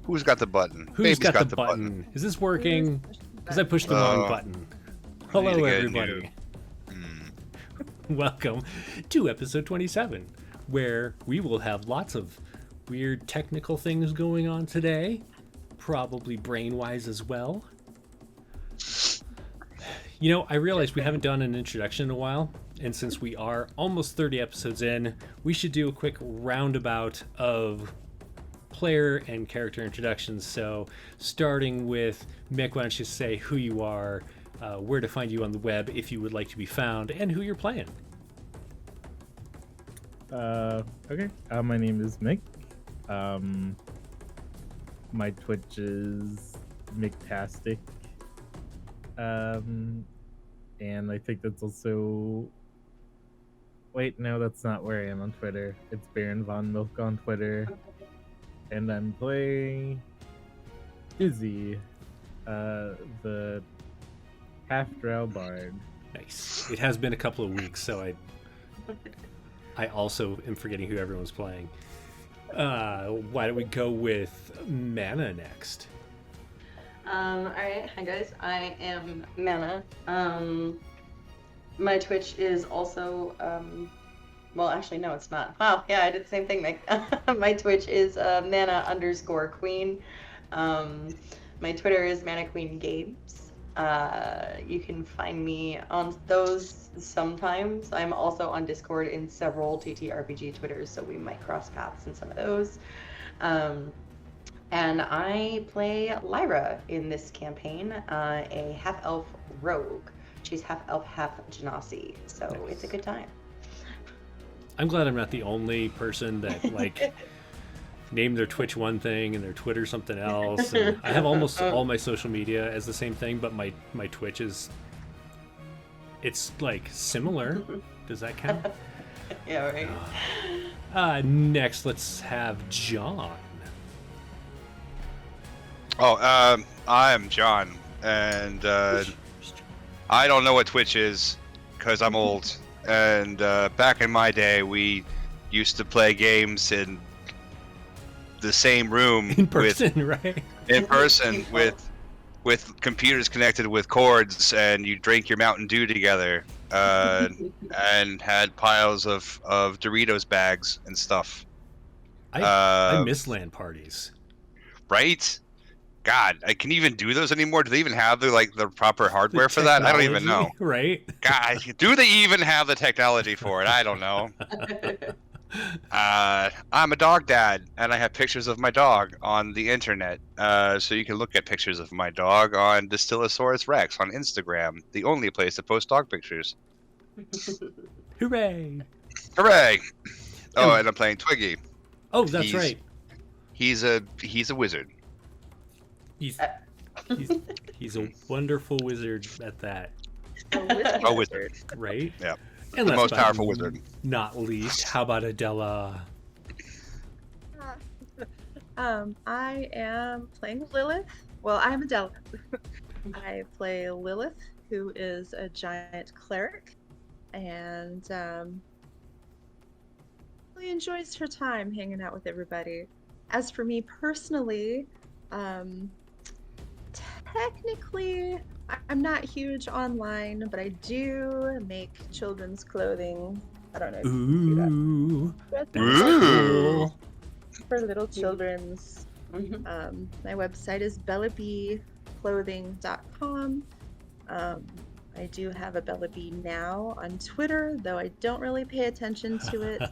Who's got the button? Who's Baby's got the button? Is this working? Because I pushed the wrong button. Hello, everybody. Welcome to episode 27, where we will have lots of weird technical things going on today, probably brain-wise as well. You know, I realized we haven't done an introduction in a while, and since we are almost 30 episodes in, we should do a quick roundabout of player and character introductions. So, starting with Mick, why don't you say who you are, where to find you on the web if you would like to be found, and who you're playing. Okay. My name is Mick. My Twitch is Micktastic. And I think that's also... Wait, no, that's not where I am on Twitter. It's Baron Von Milk on Twitter. And I'm playing Izzy, the half-drow bard. Nice. It has been a couple of weeks, so I also am forgetting who everyone's playing. Why don't we go with Mana next? Alright, hi guys, I am Mana. My Twitch is also, well, actually, no, it's not. Wow, yeah, I did the same thing, Mick. My Twitch is Mana_Queen. My Twitter is Mana Queen Games. You can find me on those sometimes. I'm also on Discord in several TTRPG Twitters, so we might cross paths in some of those. And I play Lyra in this campaign, a half-elf rogue. She's half-elf, half-genasi, so nice. It's a good time. I'm glad I'm not the only person that, like, named their Twitch one thing and their Twitter something else. And I have almost all my social media as the same thing, but my Twitch is... It's, like, similar. Does that count? Yeah, right. Next, let's have John. I am John, and I don't know what Twitch is because I'm old. And back in my day, we used to play games in the same room in person, right? In person with computers connected with cords, and you drank your Mountain Dew together, and had piles of Doritos bags and stuff. I miss LAN parties. Right? God, I can even do those anymore? Do they even have the proper hardware for that? I don't even know. Right? God, do they even have the technology for it? I don't know. I'm a dog dad, and I have pictures of my dog on the internet. So you can look at pictures of my dog on Distillosaurus Rex on Instagram, the only place to post dog pictures. Hooray! Hooray! Oh, and I'm playing Twiggy. Oh, that's right. He's a wizard. He's a wonderful wizard at that. A wizard. Right? Yeah. And the most powerful wizard. Not least, how about Adela? I am playing Lilith. Well, I'm Adela. I play Lilith, who is a giant cleric, and really enjoys her time hanging out with everybody. As for me personally, technically, I'm not huge online, but I do make children's clothing. I don't know if you can see that. Ooh. For little children's. My website is bellabeeclothing.com. I do have a Bella Bee now on Twitter, though I don't really pay attention to it.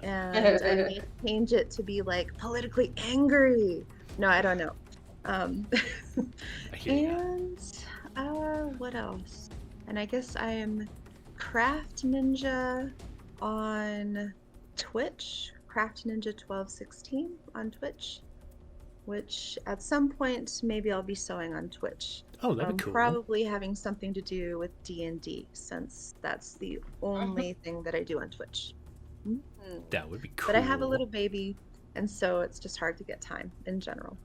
And I may change it to be like politically angry. No, I don't know. What else? And I guess I am Craft Ninja on Twitch, Craft Ninja 1216 on Twitch, which at some point maybe I'll be sewing on Twitch. Oh, that'd be cool. Probably having something to do with D&D, since that's the only thing that I do on Twitch. That would be cool. But I have a little baby, and so it's just hard to get time in general.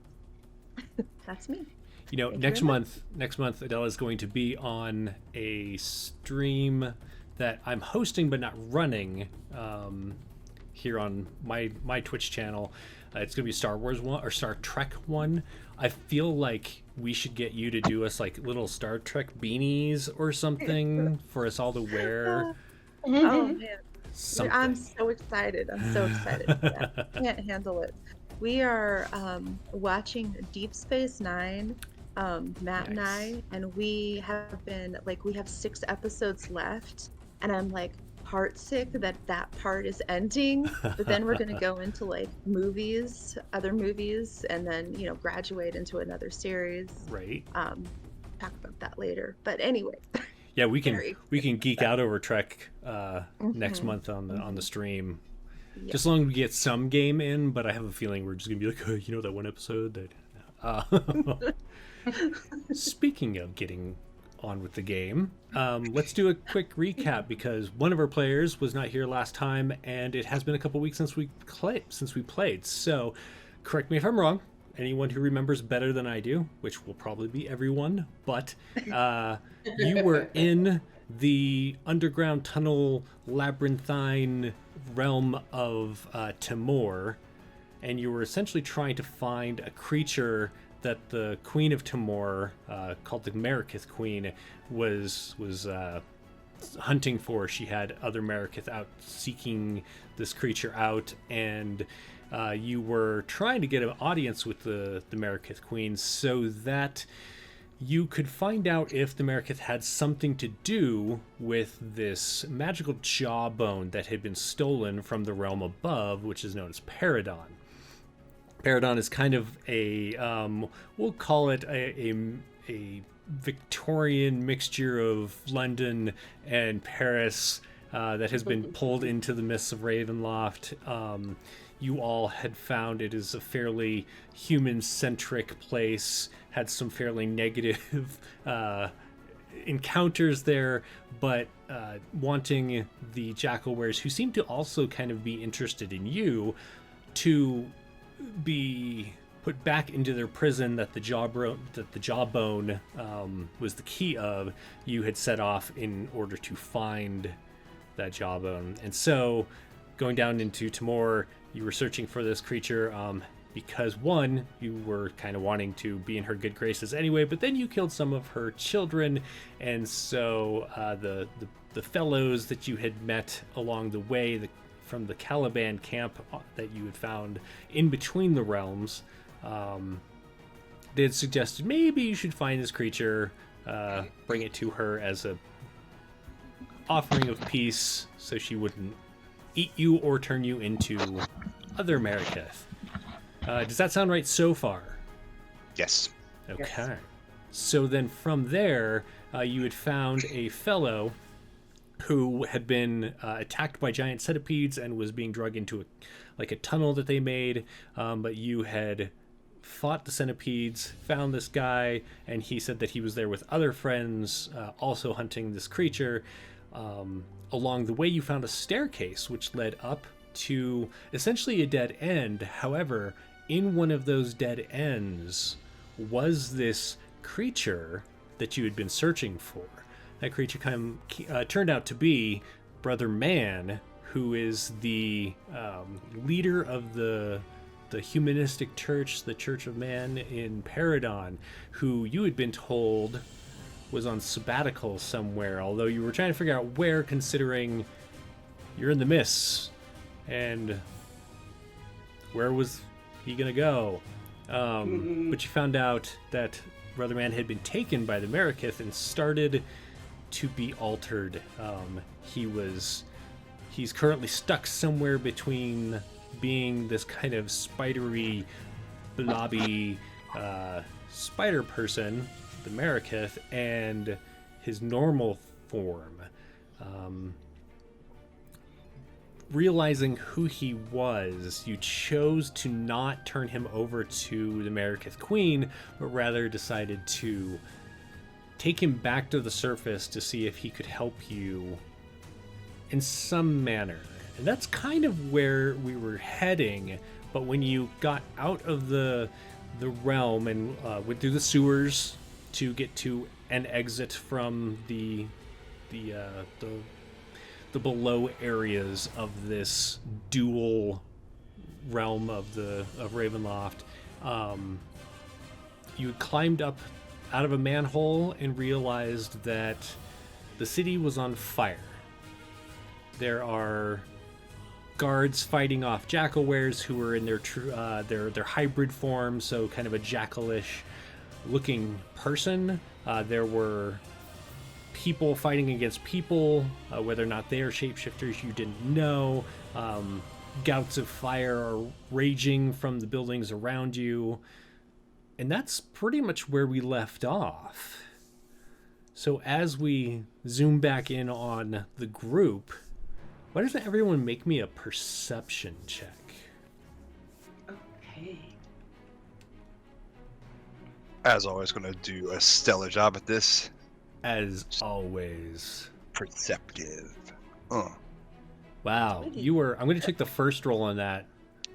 That's me. You know, next month, Adela is going to be on a stream that I'm hosting but not running here on my Twitch channel. It's going to be a Star Wars one or Star Trek one. I feel like we should get you to do us like little Star Trek beanies or something for us all to wear. Oh man, Something. I'm so excited. I'm so excited. Yeah, I can't handle it. We are watching Deep Space Nine, Matt and I, and we have 6 episodes left, and I'm like heartsick that part is ending, but then we're gonna go into like other movies, and then graduate into another series. Right. Talk about that later. But anyway. Yeah, we can geek out over Trek next Mhm. month on the stream. Yeah. Just as long as we get some game in, but I have a feeling we're just gonna be like, oh, that one episode that. Speaking of getting on with the game, let's do a quick recap because one of our players was not here last time, and it has been a couple weeks since we played. So, correct me if I'm wrong. Anyone who remembers better than I do, which will probably be everyone, but you were in the underground tunnel labyrinthine realm of Timor, and you were essentially trying to find a creature that the Queen of Timor, called the Marikith Queen, was hunting for. She had other Marikith out seeking this creature out, and you were trying to get an audience with the Marikith Queen so that you could find out if the Marikith had something to do with this magical jawbone that had been stolen from the realm above, which is known as Paridon. Paridon is kind of a, we'll call it a Victorian mixture of London and Paris that has been pulled into the mists of Ravenloft. You all had found it is a fairly human-centric place, had some fairly negative encounters there, but wanting the jackalweres, who seem to also kind of be interested in you, to be put back into their prison that the jawbone was the key of, you had set off in order to find that jawbone. And so, going down into Timor, you were searching for this creature because, one, you were kind of wanting to be in her good graces anyway, but then you killed some of her children, and so the fellows that you had met along the way, from the Caliban camp that you had found in between the realms, they had suggested maybe you should find this creature, bring it to her as a offering of peace so she wouldn't eat you or turn you into other Marikith. Does that sound right so far? Yes. Okay. Yes. So then from there, you had found a fellow who had been attacked by giant centipedes and was being dragged into a tunnel that they made, but you had fought the centipedes, found this guy, and he said that he was there with other friends also hunting this creature. Along the way, you found a staircase which led up to essentially a dead end. However, in one of those dead ends was this creature that you had been searching for. That creature turned out to be Brother Man, who is the leader of the humanistic church, the Church of Man in Paridon, who you had been told was on sabbatical somewhere, although you were trying to figure out where, considering you're in the mists, and where was he gonna go? But you found out that Brother Man had been taken by the Marikith and started to be altered. He's currently stuck somewhere between being this kind of spidery, blobby spider person, the Marikith, and his normal form. Realizing who he was, you chose to not turn him over to the Marikith Queen, but rather decided to take him back to the surface to see if he could help you in some manner. And that's kind of where we were heading, but when you got out of the realm and went through the sewers to get to an exit from the below areas of this dual realm of Ravenloft. You had climbed up out of a manhole and realized that the city was on fire. There are guards fighting off jackalweres who are in their hybrid form, so kind of a jackalish looking person. There were people fighting against people, whether or not they are shapeshifters you didn't know. Gouts of fire are raging from the buildings around you. And that's pretty much where we left off. So as we zoom back in on the group, why doesn't everyone make me a perception check? Okay. As always, going to do a stellar job at this. As always. Perceptive. Wow, Twiggy. you were... I'm going to take the first roll on that,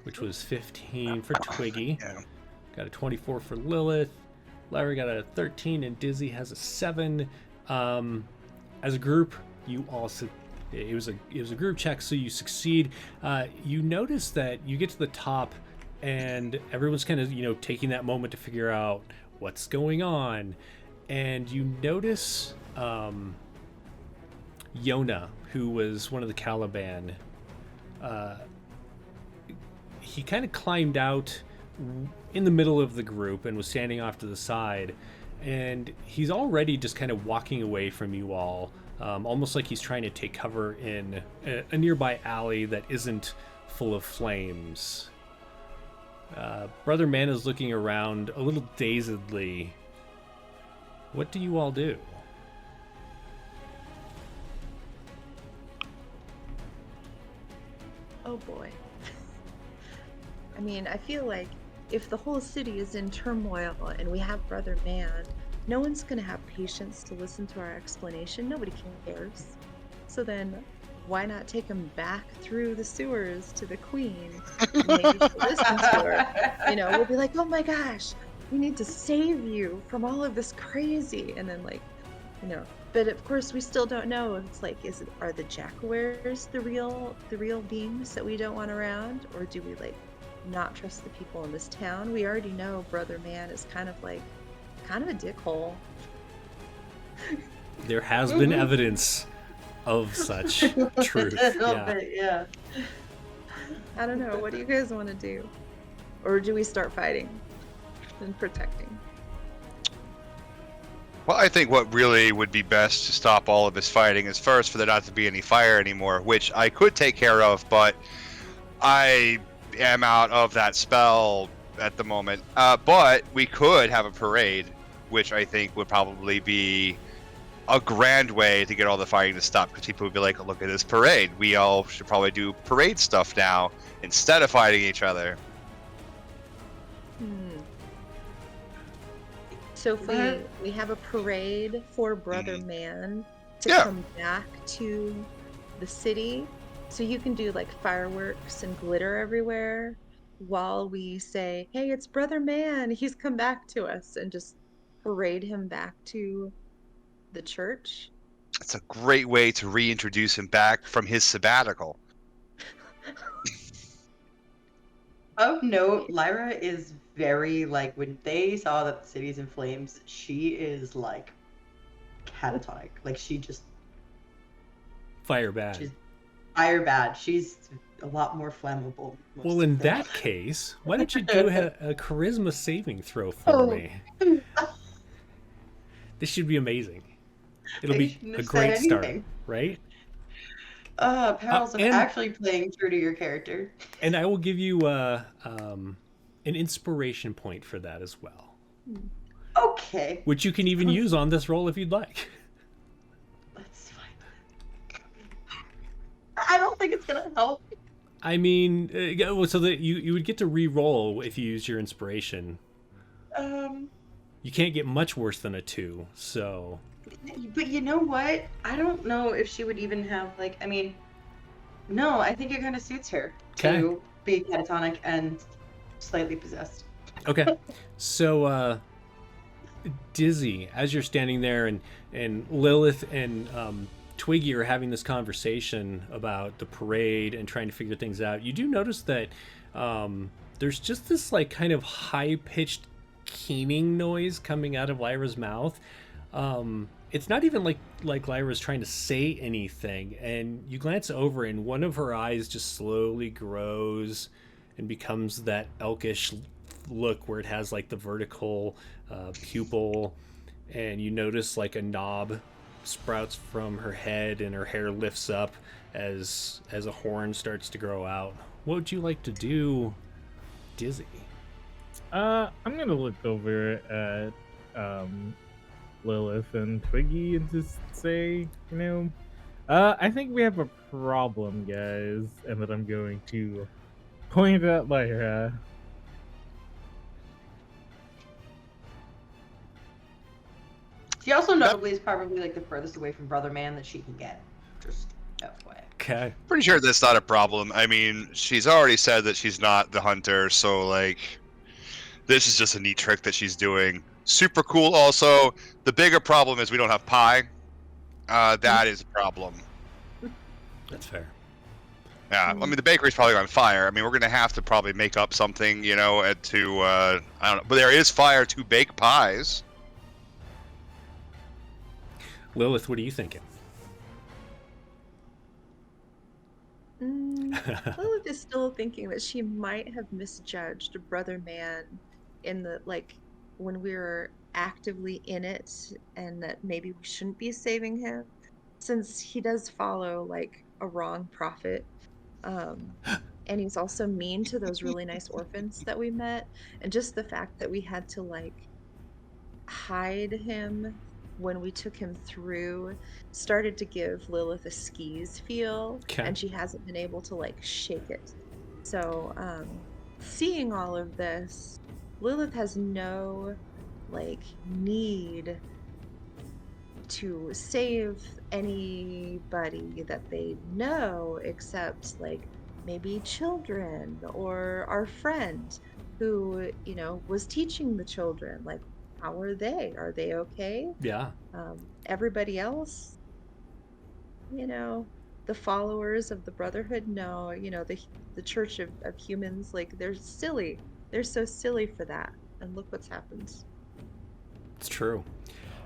which was 15 for Twiggy. Yeah. Got a 24 for Lilith. Larry got a 13, and Dizzy has a 7. As a group, you also... It was a group check, so you succeed. You notice that you get to the top, and everyone's kind of, taking that moment to figure out what's going on. And you notice Yona, who was one of the Caliban. He kind of climbed out in the middle of the group and was standing off to the side. And he's already just kind of walking away from you all, almost like he's trying to take cover in a nearby alley that isn't full of flames. Brother Man is looking around a little dazedly. What do you all do? Oh boy. I mean, I feel like if the whole city is in turmoil and we have Brother Man, no one's going to have patience to listen to our explanation. Nobody cares. So then, why not take him back through the sewers to the Queen? And maybe she'll listen to her. We'll be like, oh my gosh, we need to save you from all of this crazy. And then, but of course we still don't know. It's like, are the jackalweres the real beings that we don't want around, or do we not trust the people in this town? We already know Brother Man is kind of a dickhole. There has been evidence of such truth. Yeah. I don't know. What do you guys want to do? Or do we start fighting and protecting? Well, I think what really would be best to stop all of this fighting is first for there not to be any fire anymore, which I could take care of, but I am out of that spell at the moment. But we could have a parade, which I think would probably be a grand way to get all the fighting to stop, because people would be like, look at this parade. We all should probably do parade stuff now instead of fighting each other. So if we have a parade for Brother Man to come back to the city, so you can do fireworks and glitter everywhere while we say, hey, it's Brother Man, he's come back to us, and just parade him back to the church. It's a great way to reintroduce him back from his sabbatical. Of note, Lyra is very, when they saw that the city's in flames, she is, catatonic. She just... Fire bad. She's fire bad. She's a lot more flammable. Well, in that case, why don't you do a charisma saving throw for me? This should be amazing. It'll be a great start, right? Perils of actually playing true to your character. And I will give you an inspiration point for that as well. Okay. Which you can even use on this roll if you'd like. That's fine. I don't think it's gonna help. I mean, so that you would get to re-roll if you use your inspiration. You can't get much worse than a 2, so... But you know what? I don't know if she would even have, no, I think it kind of suits her to be catatonic and slightly possessed. Okay. So, Dizzy, as you're standing there, and Lilith and Twiggy are having this conversation about the parade and trying to figure things out, you do notice that there's just this like kind of high-pitched keening noise coming out of Lyra's mouth. It's not even like Lyra's trying to say anything, and you glance over and one of her eyes just slowly grows and becomes that elkish look where it has like the vertical pupil, and you notice like a knob sprouts from her head and her hair lifts up as a horn starts to grow out. What would you like to do, Dizzy? I'm gonna look over at Lilith and Twiggy and just say, I think we have a problem, guys, and that I'm going to point at Lyra. She also notably is probably like the furthest away from Brother Man that she can get. Just FYI. Okay. Pretty sure that's not a problem. I mean, she's already said that she's not the hunter, so like, this is just a neat trick that she's doing. Super cool. Also, the bigger problem is we don't have pie. That is a problem. That's fair. Yeah, I mean the bakery's probably on fire. I mean we're gonna have to probably make up something, I don't know. But there is fire to bake pies. Lilith, what are you thinking? Lilith is still thinking that she might have misjudged Brother Man in the when we were actively in it, and that maybe we shouldn't be saving him since he does follow like a wrong prophet. And he's also mean to those really nice orphans that we met, and just the fact that we had to like hide him when we took him through started to give Lilith a skis feel. Okay. And she hasn't been able to like shake it. So seeing all of this, Lilith has no like need to save anybody that they know except like maybe children or our friend who was teaching the children. Like, how are they? Are they okay? Yeah. Everybody else, the followers of the Brotherhood, no, the Church of Humans, like, they're silly. They're so silly for that. And look what's happened. It's true.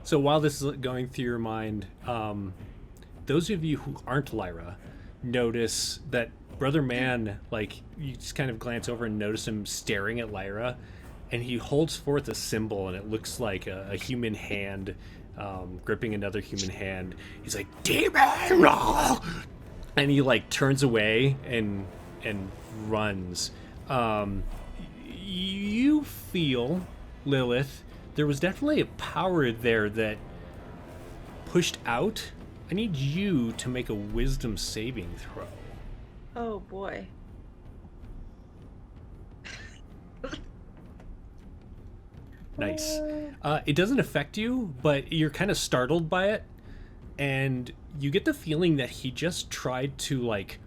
So while this is going through your mind, those of you who aren't Lyra notice that Brother Man, like, you just kind of glance over and notice him staring at Lyra, and he holds forth a symbol, and it looks like a human hand gripping another human hand. He's like, "Demon!" And he like turns away and runs. You feel, Lilith, there was definitely a power there that pushed out. I need you to make a wisdom saving throw. Oh boy. Nice. It doesn't affect you, but you're kind of startled by it, and you get the feeling that he just tried to like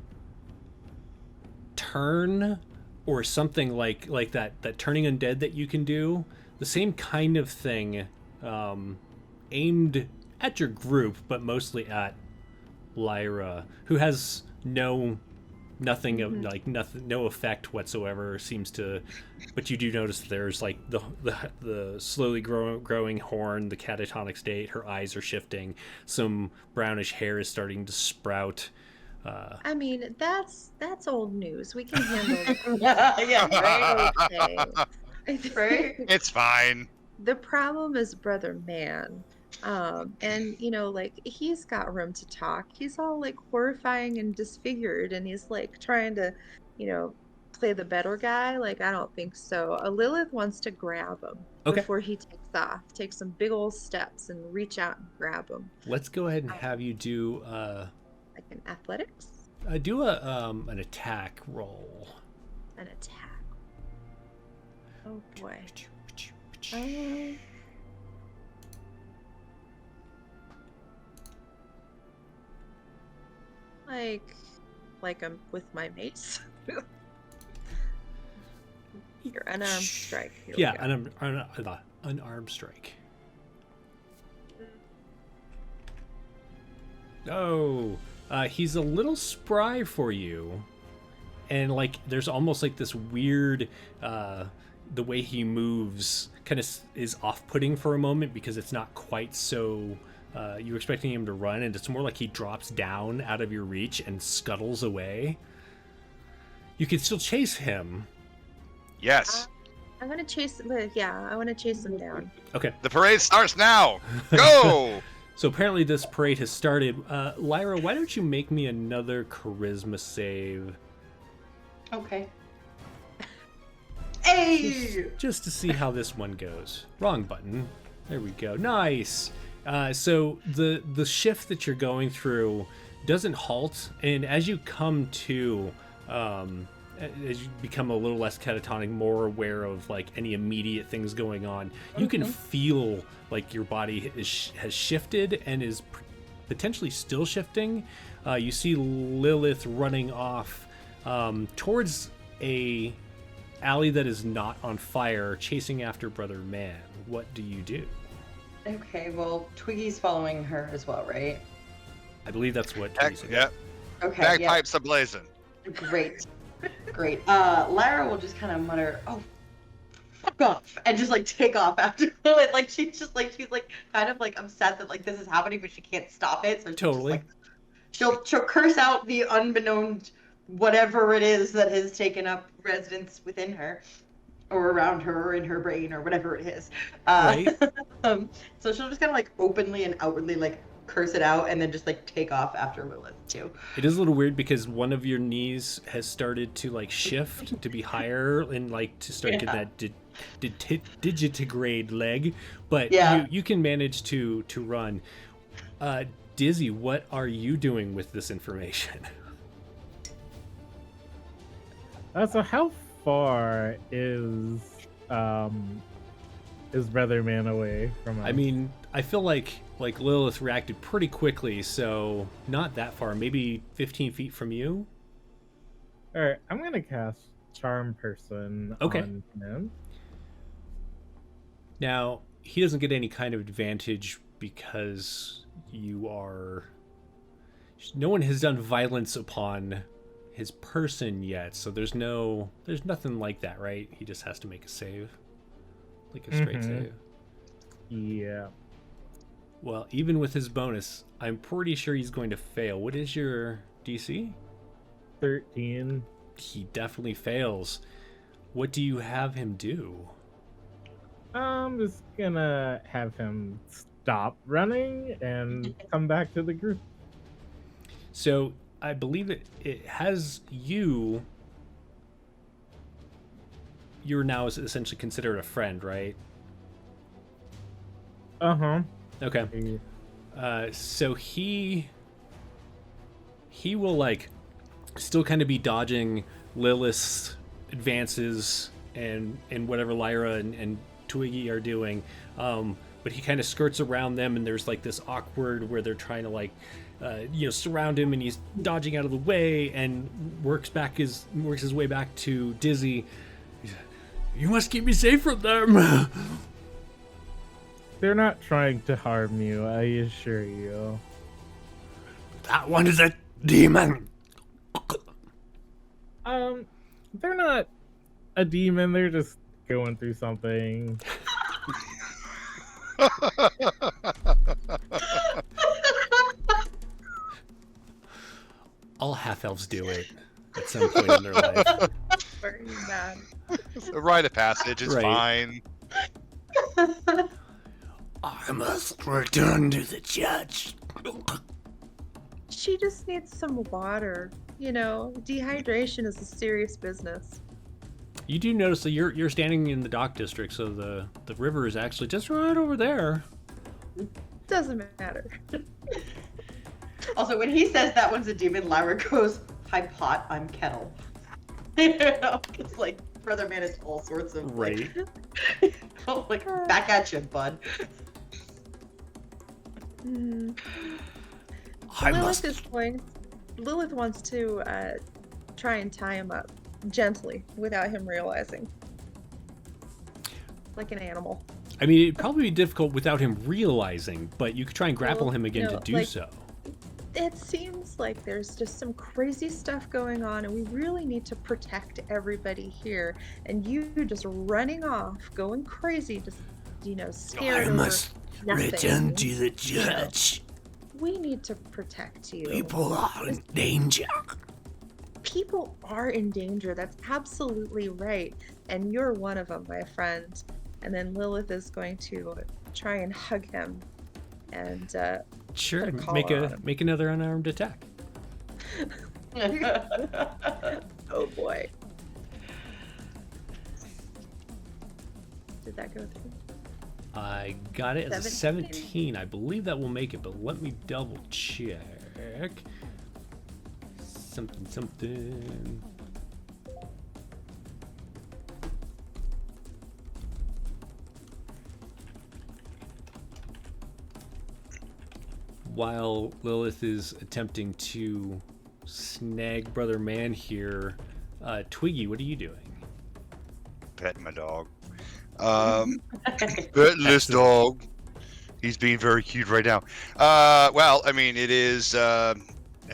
turn or something like that turning undead that you can do. The same kind of thing, aimed at your group, but mostly at Lyra, who has nothing of like nothing, no effect whatsoever seems to. But you do notice there's like the slowly growing horn, the catatonic state. Her eyes are shifting. Some brownish hair is starting to sprout. I mean, that's old news. We can handle it. Yeah, right. Okay. Right? It's fine. The problem is Brother Man. And like, he's got room to talk. He's all like horrifying and disfigured, and he's like trying to, play the better guy. Like, I don't think so. Lilith wants to grab him before he takes off. Take some big old steps and reach out and grab him. Let's go ahead and have you do like an athletics? Do an attack roll. An attack. Oh boy. Like I'm with my mates. Your unarmed strike. Here we go. Unarmed strike. Oh, he's a little spry for you, and like there's almost like this weird, the way he moves kind of is off-putting for a moment because it's not quite so. You're expecting him to run, and it's more like he drops down out of your reach and scuttles away. You can still chase him. Yes. I'm gonna chase. Yeah, I want to chase him down. Okay. The parade starts now. Go. So apparently this parade has started. Lyra, why don't you make me another charisma save? Okay. Hey! Just to see how this one goes. Wrong button. There we go. Nice. So the shift that you're going through doesn't halt, and as you come to, as you become a little less catatonic, more aware of like any immediate things going on, you can feel like your body has shifted and is potentially still shifting. You see Lilith running off towards a alley that is not on fire, chasing after Brother Man. What do you do? Okay, well, Twiggy's following her as well, right? I believe that's what Twiggy said. Yeah. Okay, Bagpipes ablazing. Great. Great. Lyra will just kind of mutter, "Oh, fuck off," and just like take off after Lilith. Like she's like kind of like upset that like this is happening, but she can't stop it. So she's Totally. just, like, she'll curse out the unbeknown whatever it is that has taken up residence within her, or around her, or in her brain, or whatever it is. Right. So she'll just kind of like openly and outwardly like curse it out, and then just like take off after Lilith too. It is a little weird because one of your knees has started to like shift to be higher and like to start getting that digitigrade leg, but you can manage to run. Dizzy, what are you doing with this information? So how far is Brother Man away from us? I mean, I feel like Lilith reacted pretty quickly, so not that far. Maybe 15 feet from you. All right, I'm gonna cast Charm Person on him. Now he doesn't get any kind of advantage because you are. No one has done violence upon his person yet, so there's nothing like that, right? He just has to make a save, like a straight save. Yeah. Well, even with his bonus, I'm pretty sure he's going to fail. What is your DC? 13. He definitely fails. What do you have him do? I'm just gonna have him stop running and come back to the group. So I believe it has you. You're now essentially considered a friend, right? Uh-huh. Okay. So he will like still kind of be dodging Lilith's advances and whatever Lyra and Twiggy are doing, but he kind of skirts around them, and there's like this awkward where they're trying to like surround him, and he's dodging out of the way and works his way back to Dizzy. You must keep me safe from them. They're not trying to harm you, I assure you. That one is a demon. They're not a demon, they're just going through something. All half-elves do it at some point in their life. Very bad. It's a rite of passage. It's fine. I must return to the church. She just needs some water. Dehydration is a serious business. You do notice that you're standing in the dock district, so the river is actually just right over there. Doesn't matter. Also, when he says that one's a demon, Lyra goes, "Hi pot, I'm kettle." It's like Brother Man is all sorts of right. Like back at you, bud. Lilith wants to try and tie him up gently without him realizing, like an animal. I mean, it'd probably be difficult without him realizing, but you could try and grapple him again to do so. it seems like there's just some crazy stuff going on, and we really need to protect everybody here. And you just running off, going crazy, just scared over nothing. Return to the church. We need to protect you. People are in danger. People are in danger. That's absolutely right. And you're one of them, my friend. And then Lilith is going to try and hug him. And Sure, put a collar on him. make another unarmed attack. Oh boy. Did that go through? I got it as a 17. I believe that will make it, but let me double check. Something. While Lilith is attempting to snag Brother Man here, Twiggy, what are you doing? Petting my dog. Threadless dog. He's being very cute right now. Well, I mean, it is.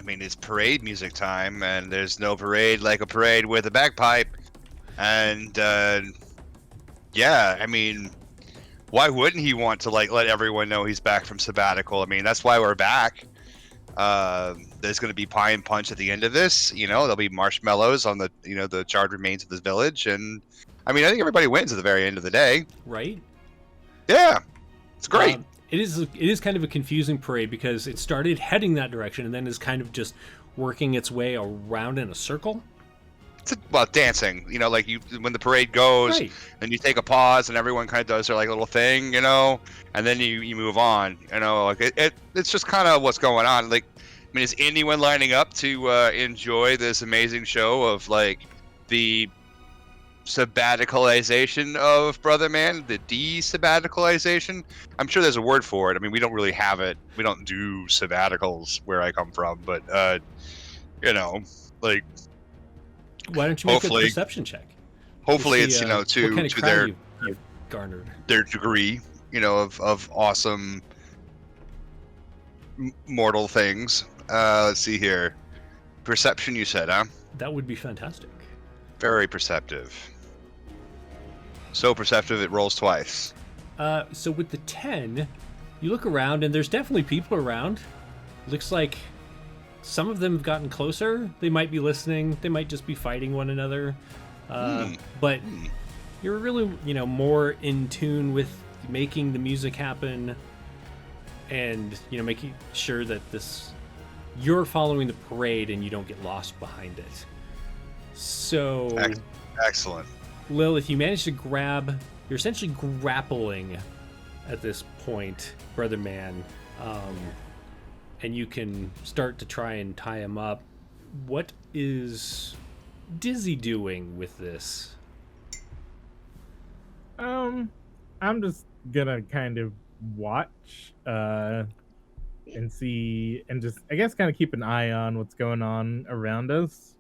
It's parade music time, and there's no parade like a parade with a bagpipe. And yeah, I mean, why wouldn't he want to like let everyone know he's back from sabbatical? I mean, that's why we're back. There's going to be pie and punch at the end of this. There'll be marshmallows on the the charred remains of this village, and I mean, I think everybody wins at the very end of the day. Right? Yeah, it's great. It is kind of a confusing parade because it started heading that direction and then is kind of just working its way around in a circle. It's about dancing, like when the parade goes, Right. and you take a pause and everyone kind of does their like little thing, and then you move on, like it's just kind of what's going on. Like, I mean, is anyone lining up to enjoy this amazing show of like the sabbaticalization of Brother Man, the de-sabbaticalization? I'm sure there's a word for it. I mean, we don't really have it. We don't do sabbaticals where I come from, but like, Why don't you make a hopefully- perception check? hopefully See, it's what kind of to crowd their you've garnered. their degree, of awesome mortal things. Let's see here. Perception, you said, huh? That would be fantastic. Very perceptive. So perceptive it rolls twice. So with the 10, you look around and there's definitely people around. Looks like some of them have gotten closer. They might be listening. They might just be fighting one another. But you're really, more in tune with making the music happen and, making sure that you're following the parade and you don't get lost behind it. So, Excellent. Lilith, you manage to you're essentially grappling at this point, Brother Man, and you can start to try and tie him up. What is Dizzy doing with this? I'm just gonna kind of watch and see, and just, I guess, kind of keep an eye on what's going on around us.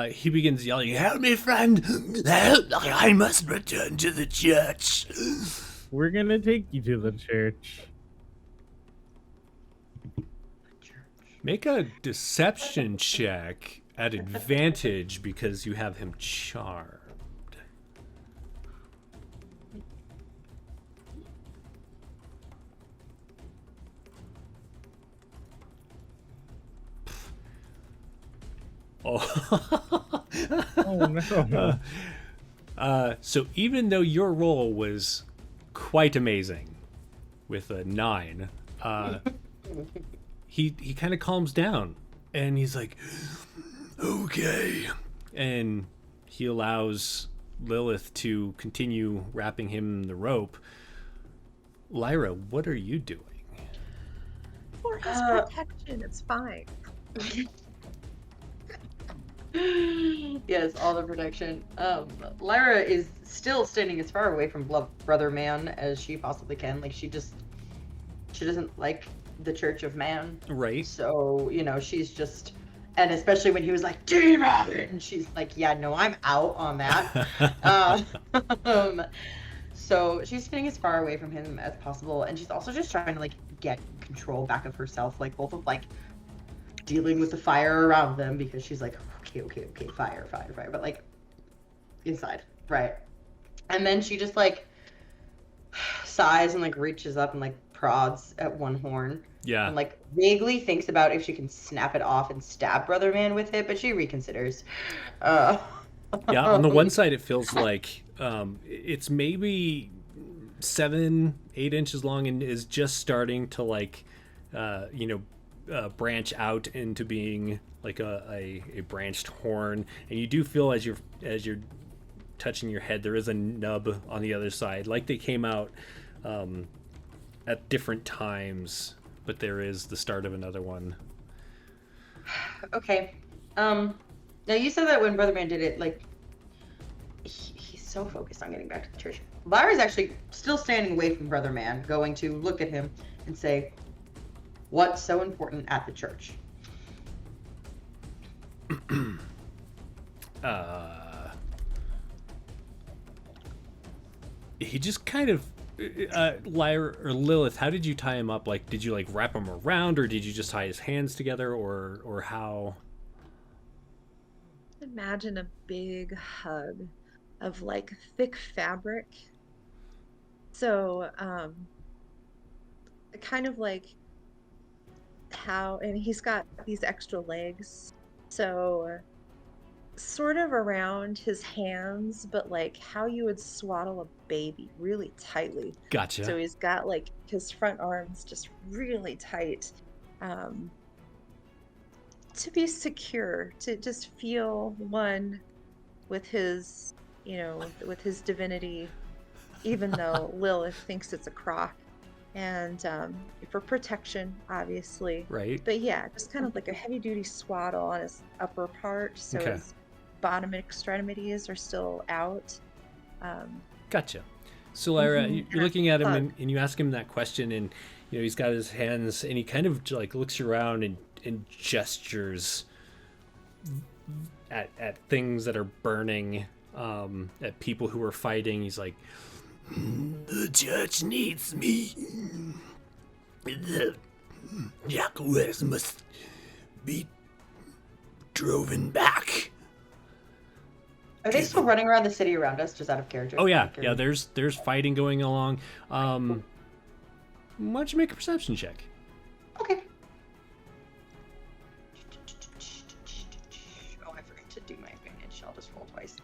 He begins yelling, Help me, friend! Help! I must return to the church. We're gonna take you to the church. make a deception check at advantage because you have him charmed. Oh. Oh no. So even though your roll was quite amazing with a 9, he kind of calms down and he's like, okay. And he allows Lilith to continue wrapping him in the rope. Lyra, what are you doing? For his protection, it's fine. Yes, all the protection. Lyra is still standing as far away from Brother Man as she possibly can. Like, she doesn't like the Church of Man. Right. So, you know, she's just, and especially when he was like, demon, and she's like, yeah, no, I'm out on that. So she's standing as far away from him as possible, and she's also just trying to, like, get control back of herself, like both of like dealing with the fire around them, because she's like, okay, fire, but like inside, right? And then she just like sighs and like reaches up and like prods at one horn. Yeah. And like vaguely thinks about if she can snap it off and stab Brother Man with it, but she reconsiders. Yeah, on the one side it feels like it's maybe 7-8 inches long and is just starting to like branch out into being like a branched horn, and you do feel as you're touching your head there is a nub on the other side, like they came out at different times, but there is the start of another one. Okay. Now you said that when Brother Man did it, like he's so focused on getting back to the church. Lyra's actually still standing away from Brother Man, going to look at him and say, "What's so important at the church?" He just kind of Lyra or Lilith, how did you tie him up? Like, did you like wrap him around, or did you just tie his hands together, or how? Imagine a big hug of like thick fabric. So, kind of like how, and he's got these extra legs, so sort of around his hands, but like how you would swaddle a baby really tightly. Gotcha. So he's got like his front arms just really tight, to be secure, to just feel one with his, with his divinity, even though Lilith thinks it's a crock, and for protection, obviously. Right. But yeah, just kind of like a heavy-duty swaddle on his upper part, so Okay. his bottom extremities are still out. Gotcha. So Lyra, you're looking at him Hug. and you ask him that question, and he's got his hands, and he kind of like looks around and gestures at things that are burning, at people who are fighting. He's like, The church needs me. The jackalweres must be driven back. Are they still running around the city around us, just out of character? oh yeah, there's there's fighting going along. Why don't you make a perception check? Okay. Oh, I forgot to do my advantage. I'll just roll twice.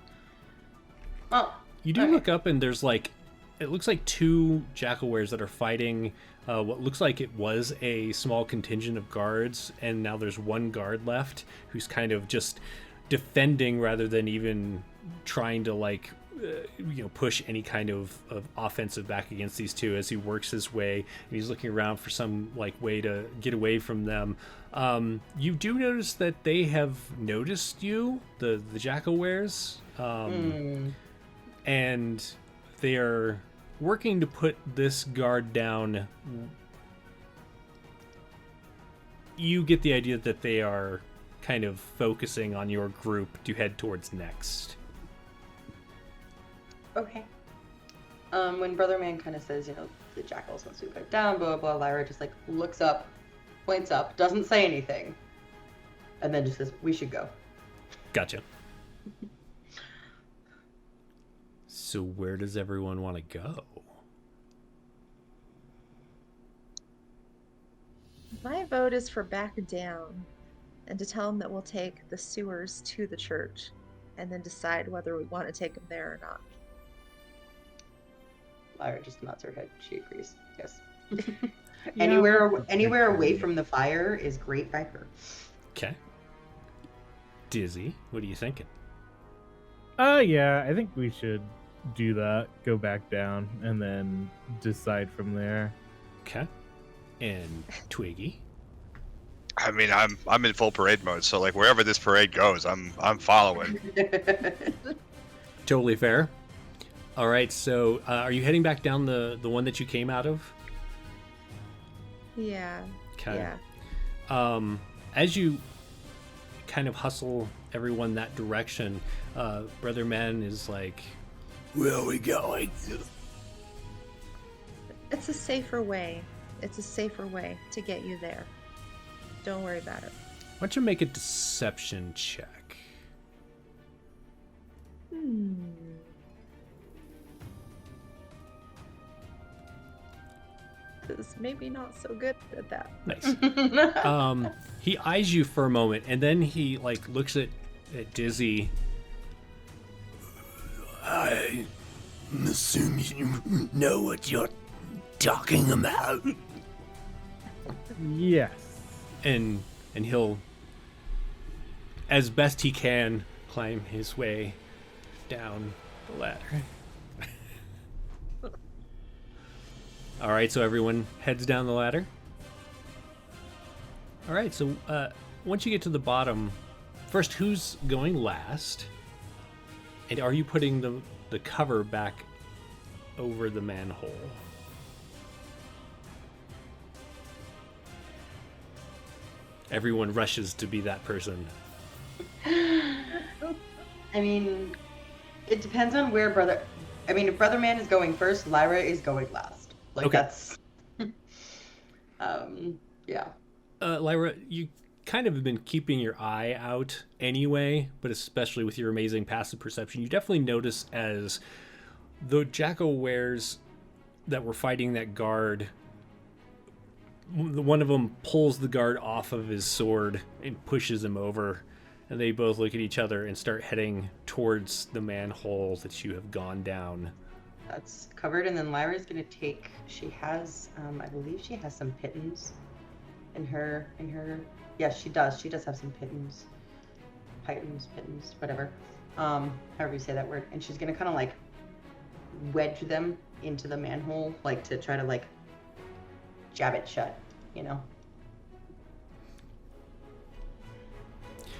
Well, You do okay. look up, and there's like, it looks like 2 jackalweres that are fighting what looks like it was a small contingent of guards, and now there's 1 guard left who's kind of just defending rather than even trying to like push any kind of offensive back against these 2 as he works his way, and he's looking around for some like way to get away from them. You do notice that they have noticed you, the jackalweres, and they are working to put this guard down. You get the idea that they are kind of focusing on your group to head towards next. Okay. When Brother Man kind of says, the jackals must be put down, blah, blah, blah, Lyra just like looks up, points up, doesn't say anything, and then just says, "We should go." Gotcha. So where does everyone want to go? My vote is for back down, and to tell him that we'll take the sewers to the church, and then decide whether we want to take him there or not. Lyra just nods her head. She agrees. Yes. Anywhere away from the fire is great by her. Okay. Dizzy, what are you thinking? Yeah, I think we should do that. Go back down and then decide from there. Okay. And Twiggy? I mean, I'm in full parade mode, so like wherever this parade goes, I'm following. Totally fair. All right, so are you heading back down the one that you came out of? Yeah. Okay. Yeah. As you kind of hustle everyone that direction, Brother Man is like, Where are we going? It's a safer way. It's a safer way to get you there. Don't worry about it. Why don't you make a deception check? Is maybe not so good at that. Nice. He eyes you for a moment, and then he like looks at Dizzy. I assume you know what you're talking about. Yes. And he'll, as best he can, climb his way down the ladder. All right, so everyone heads down the ladder. All right, so once you get to the bottom, first, who's going last? And are you putting the cover back over the manhole? Everyone rushes to be that person. I mean, it depends on where brother. I mean, if Brother Man is going first, Lyra is going last. Like Okay. that's. Yeah. Lyra, you kind of have been keeping your eye out anyway, but especially with your amazing passive perception, you definitely notice as the jackalweres that were fighting that guard, one of them pulls the guard off of his sword and pushes him over, and they both look at each other and start heading towards the manhole that you have gone down. That's covered, and then Lyra's gonna take. She has, I believe she has some pittons in her. Yes, she does. She does have some pittons, whatever. However you say that word. And she's gonna kind of like wedge them into the manhole, like to try to like jab it shut, you know.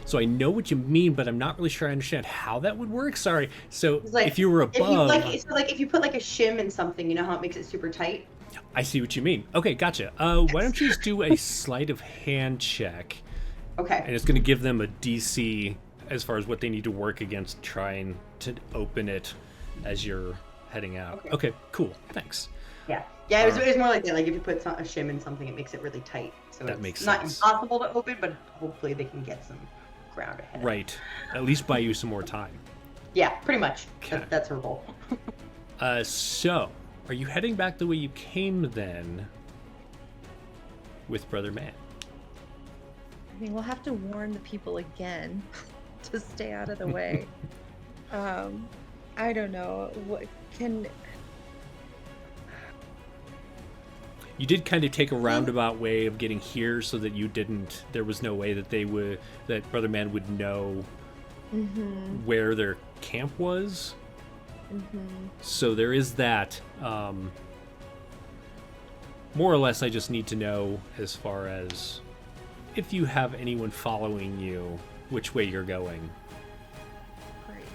So I know what you mean, but I'm not really sure I understand how that would work. Sorry. So It's like, if you were above, if you put like a shim in something, you know how it makes it super tight. I see what you mean. Okay, gotcha. Why don't you just do a sleight of hand check, Okay. and it's going to give them a DC as far as what they need to work against trying to open it as you're heading out. Okay, cool. Thanks. Yeah. Yeah, it was more like that. Like if you put a shim in something, it makes it really tight. So That it's makes not sense. impossible to open, but hopefully they can get some ground ahead. Right. At least buy you some more time. Yeah, pretty much. Okay. That's her goal. So, are you heading back the way you came then with Brother Man? I mean, we'll have to warn the people again to stay out of the way. I don't know. What can... You did kind of take a roundabout way of getting here so that you didn't, there was no way that that Brother Man would know where their camp was. So there is that. More or less, I just need to know as far as if you have anyone following you, which way you're going. Great.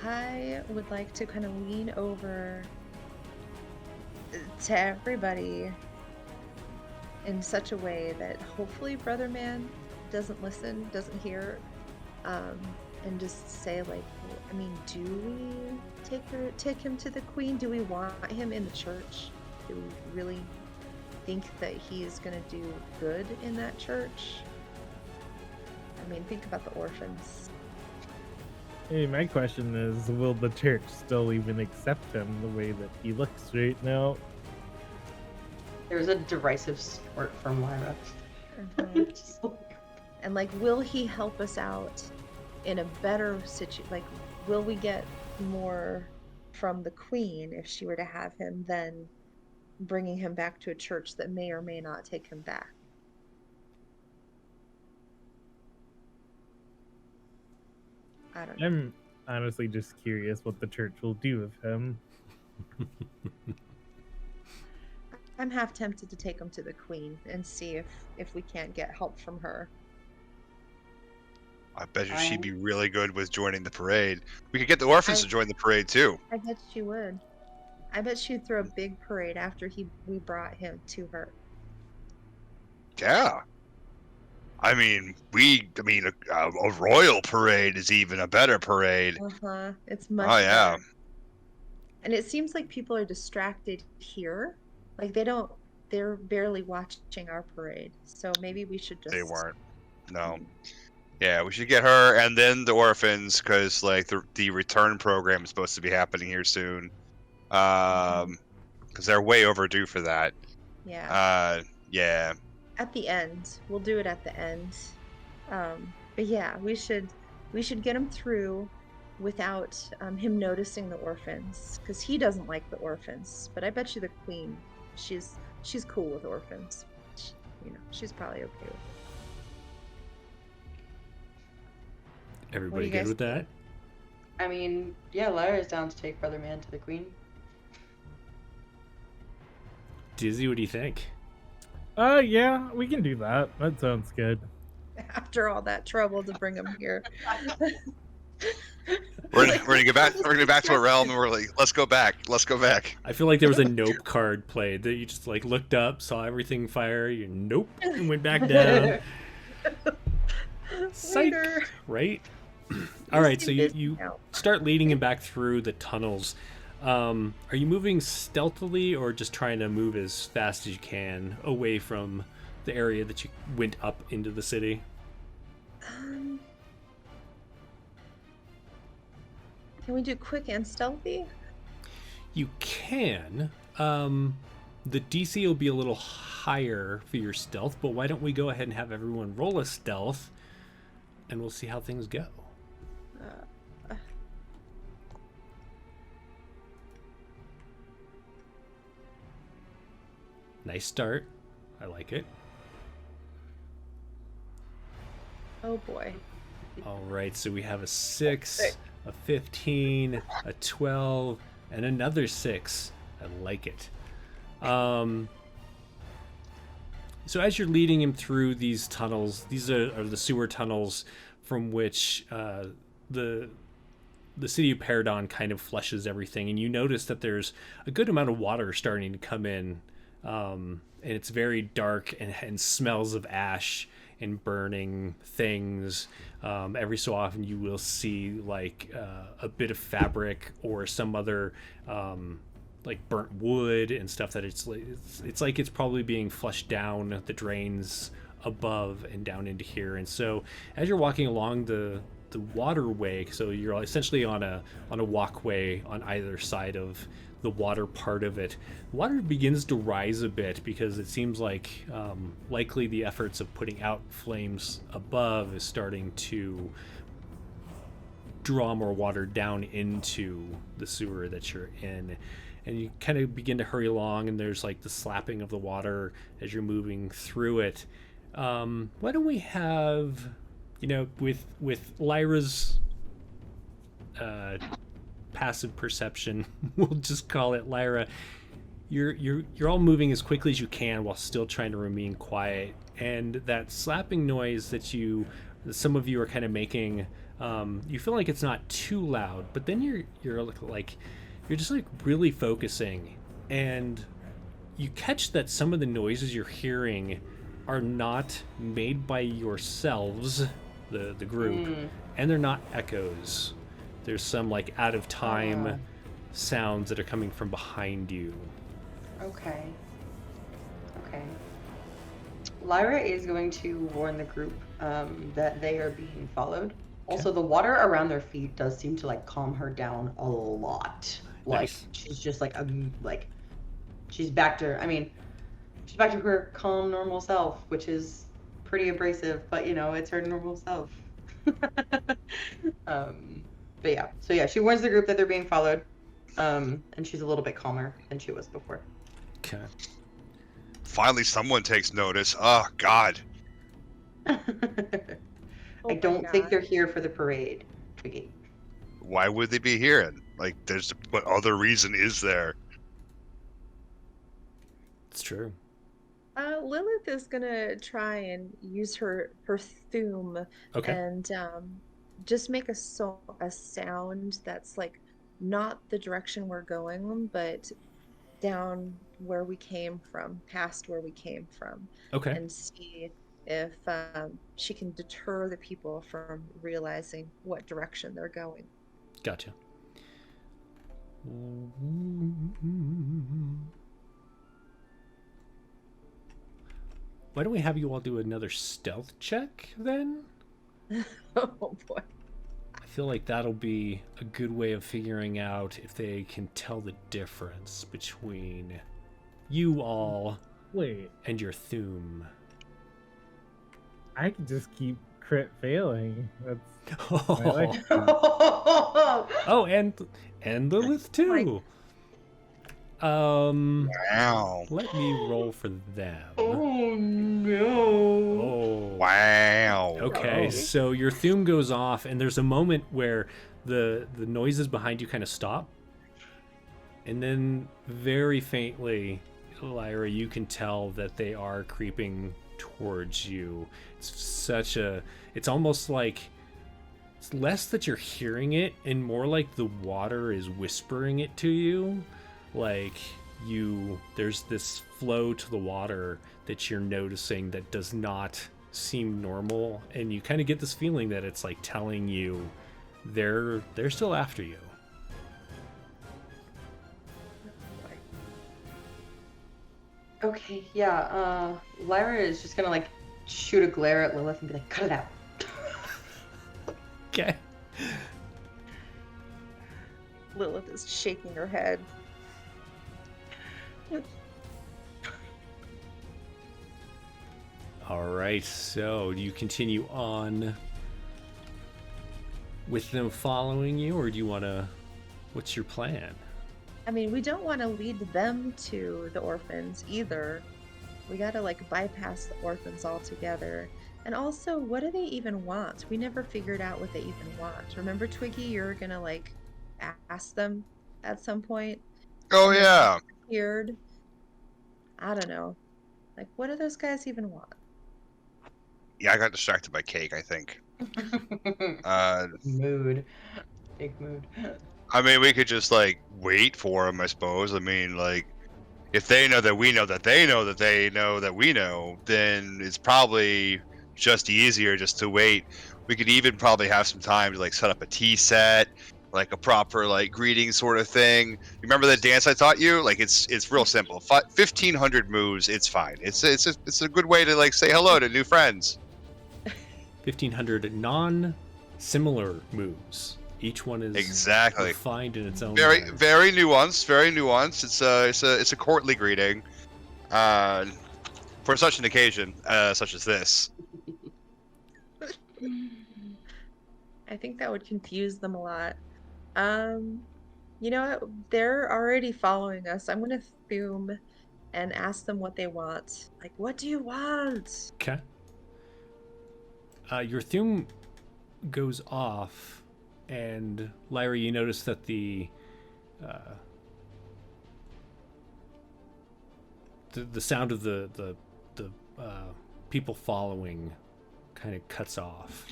I would like to kind of lean over to everybody in such a way that hopefully Brother Man doesn't listen, doesn't hear, and just say like, I mean, do we take him to the Queen? Do we want him in the church? Do we really think that he is going to do good in that church? I mean, think about the orphans. Hey, my question is, will the church still even accept him the way that he looks right now? There's a derisive snort from Lyra. Just like- And like, will he help us out in a better situation? Like, will we get more from the Queen if she were to have him than bringing him back to a church that may or may not take him back? I don't know. I'm honestly just curious what the church will do with him. I'm half tempted to take him to the Queen and see if we can't get help from her. I bet you she'd be really good with joining the parade. We could get the orphans to join the parade too. I bet she would. I bet she'd throw a big parade after we brought him to her. Yeah. I mean, a royal parade is even a better parade. It's much Oh yeah. better. And it seems like people are distracted here. Like they're barely watching our parade. So maybe we should just. They weren't. No. Yeah, we should get her and then the orphans, because like the return program is supposed to be happening here soon. Because they're way overdue for that. Yeah. Yeah. At the end, we'll do it at the end. But yeah, we should get him through without him noticing the orphans, because he doesn't like the orphans. But I bet you the queen, she's cool with orphans. She's probably okay with it. Everybody you good guys with that? think? I mean, yeah, Lyra's down to take Brother Man to the Queen. Dizzy, what do you think? Yeah, we can do that. That sounds good. After all that trouble to bring him here. We're gonna get back. We're gonna get back to a realm, and we're like, let's go back. Let's go back. I feel like there was a nope card played that you just like looked up, saw everything fire, you nope, and went back down. Psych, Later. right? All right, so you start leading him back through the tunnels. Are you moving stealthily or just trying to move as fast as you can away from the area that you went up into the city? Can we do quick and stealthy? You can. The DC will be a little higher for your stealth, but why don't we go ahead and have everyone roll a stealth, and we'll see how things go. Nice start. I like it. Oh boy. All right, so we have a 6, a 15, a 12, and another 6. I like it. So as you're leading him through these tunnels, these are the sewer tunnels from which the city of Paridon kind of flushes everything, and you notice that there's a good amount of water starting to come in, and it's very dark and smells of ash and burning things. Every so often you will see like a bit of fabric or some other like burnt wood and stuff that it's like it's probably being flushed down the drains above and down into here. And so as you're walking along the waterway, so you're essentially on a walkway on either side of the water part of it, water begins to rise a bit because it seems like likely the efforts of putting out flames above is starting to draw more water down into the sewer that you're in. And you kind of begin to hurry along, and there's like the slapping of the water as you're moving through it. Why don't we have, with Lyra's passive perception, we'll just call it Lyra. You're all moving as quickly as you can while still trying to remain quiet, and that slapping noise that some of you are kind of making, you feel like it's not too loud, but then you're just like really focusing, and you catch that some of the noises you're hearing are not made by yourselves, the group, and they're not echoes. There's some like out of time sounds that are coming from behind you. Okay. Lyra is going to warn the group that they are being followed. Also, the water around their feet does seem to like calm her down a lot. Like Nice. she's just like she's back to her calm normal self, which is pretty abrasive, but it's her normal self. But yeah, she warns the group that they're being followed, and she's a little bit calmer than she was before. Okay. Finally, someone takes notice. Oh God. I don't think they're here for the parade, Twiggy. Why would they be here? Like, what other reason is there? It's true. Lilith is gonna try and use her Thume, Okay. and just make a sound that's like not the direction we're going, but down where we came from, past where we came from, Okay. and see if she can deter the people from realizing what direction they're going. Gotcha. Why don't we have you all do another stealth check then? Oh boy. I feel like that'll be a good way of figuring out if they can tell the difference between you all Wait, and your Thum. I could just keep crit failing. That's I Oh, like. oh, and Lilith too. Wow. Let me roll for them. Oh no. Oh. Wow. Okay, Oh. so your Thum goes off, and there's a moment where the noises behind you kind of stop, and then very faintly, Lyra, you can tell that they are creeping towards you. It's almost like it's less that you're hearing it, and more like the water is whispering it to you. Like there's this flow to the water that you're noticing that does not seem normal, and you kind of get this feeling that it's like telling you they're still after you. Okay, yeah, Lyra is just gonna like shoot a glare at Lilith and be like, cut it out. Okay. Lilith is shaking her head. All right, so do you continue on with them following you, or do you want to? What's your plan? I mean, we don't want to lead them to the orphans either. We gotta like bypass the orphans altogether. And also, what do they even want? We never figured out what they even want. Remember, Twiggy, you're gonna like ask them at some point. Oh yeah. Weird. I don't know. Like, what do those guys even want? Yeah, I got distracted by cake, I think. Mood. Big mood. I mean, we could just like wait for them, I suppose. I mean, like, if they know that we know that they know that they know that we know, then it's probably just easier just to wait. We could even probably have some time to like set up a tea set, like a proper like greeting sort of thing. You remember that dance I taught you? Like it's real simple. 1,500 moves, it's fine. It's a good way to like say hello to new friends. 1,500 non-similar moves. Each one is Exactly. refined in its own Very way. very nuanced. Very nuanced. It's a courtly greeting. For such an occasion, such as this. I think that would confuse them a lot. You know what? They're already following us. I'm gonna Thum and ask them what they want. Like, what do you want? Okay. Your Thum goes off, and Lyra, you notice that the sound of the people following kind of cuts off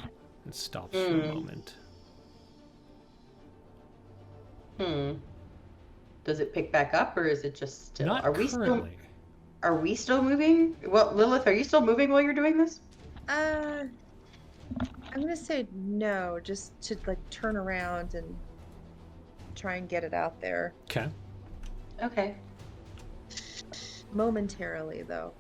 and stops for a moment. Does it pick back up, or is it just still? Not Are we currently. Are we still moving? Well, Lilith, are you still moving while you're doing this? I'm gonna say no, just to like turn around and try and get it out there. Okay. Okay. Momentarily, though.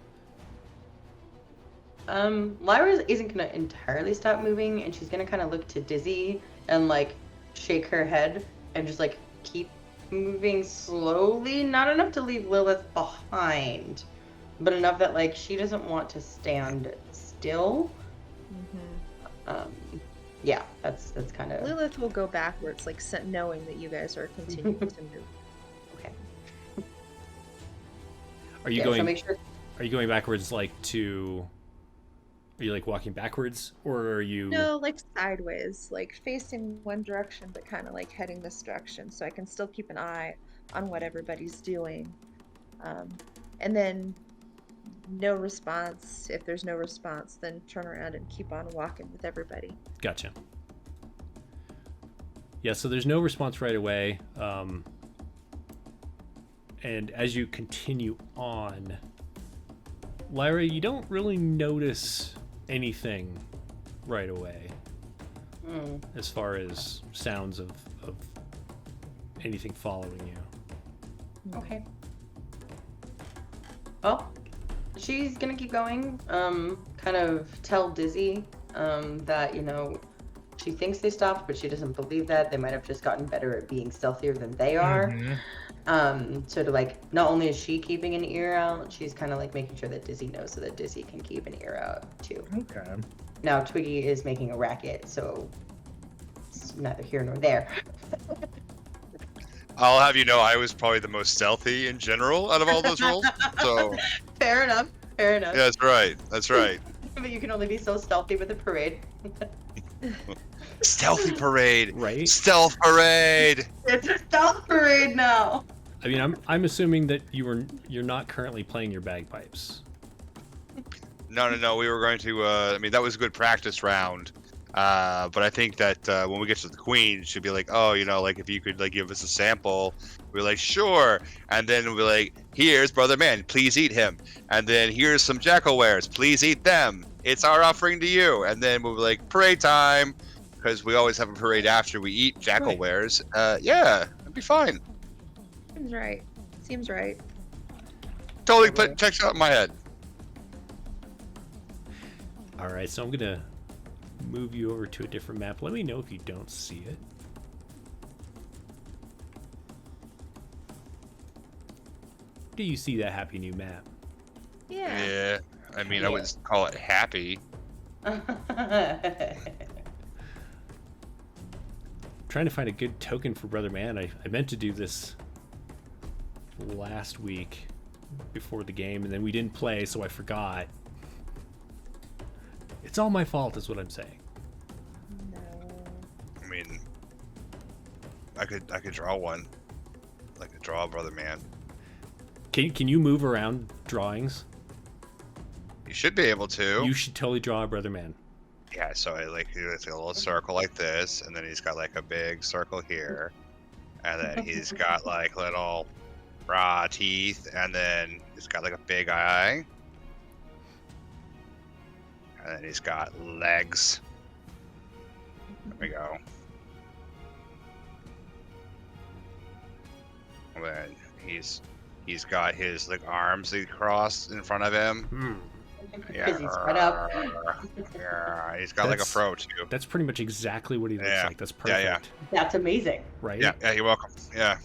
Lyra isn't gonna entirely stop moving, and she's gonna kind of look to Dizzy and like shake her head and just like keep moving slowly, not enough to leave Lilith behind, but enough that like she doesn't want to stand still. Yeah, that's kind of. Lilith will go backwards, like knowing that you guys are continuing to move. Okay. Are you Yeah, going? so make sure. Are you going backwards, like to? Are you like walking backwards, or are you? No, like sideways, like facing one direction, but kind of like heading this direction, so I can still keep an eye on what everybody's doing. And then no response. If there's no response, then turn around and keep on walking with everybody. Gotcha. Yeah, so there's no response right away. And as you continue on, Lyra, you don't really notice anything right away as far as sounds of anything following you. Okay. Well, she's gonna keep going. Kind of tell Dizzy that, you know, she thinks they stopped, but she doesn't believe that. They might have just gotten better at being stealthier than they are. So to like, not only is she keeping an ear out, she's kind of like making sure that Dizzy knows so that Dizzy can keep an ear out too. Okay. Now Twiggy is making a racket, so it's neither here nor there. I'll have you know, I was probably the most stealthy in general out of all those roles. So Fair enough. Fair enough. yeah, that's right. That's right. But you can only be so stealthy with a parade. Stealthy parade. Right? Stealth parade. It's a stealth parade now. I mean, I'm assuming that you're not currently playing your bagpipes. No. We were going to. I mean, that was a good practice round. But I think that when we get to the Queen, she'll be like, oh, you know, like if you could like give us a sample, we're like, sure. And then we'll be like, here's Brother Man, please eat him. And then here's some jackalweres, please eat them. It's our offering to you. And then we'll be like, parade time, because we always have a parade after we eat jackalweres. Yeah, it'd be fine. Seems right. Seems right. Totally checks out in my head. All right, so I'm gonna move you over to a different map. Let me know if you don't see it. Do you see that happy new map? Yeah. Yeah. I mean, I wouldn't call it happy. Trying to find a good token for Brother Man. I meant to do this last week before the game, and then we didn't play, so I forgot. It's all my fault, is what I'm saying. No. I mean, I could draw one. I could draw a Brother Man. Can you move around drawings? You should be able to. You should totally draw a Brother Man. Yeah, so it's a little circle like this, and then he's got like a big circle here, and then he's got like little raw teeth, and then he's got like a big eye, and then he's got legs. There we go. And then he's got his like arms that he crossed in front of him. Because he's spread up. Yeah, he's got like a fro too. That's pretty much exactly what he looks like. That's perfect. Yeah. That's amazing. Right? Yeah, you're welcome. Yeah.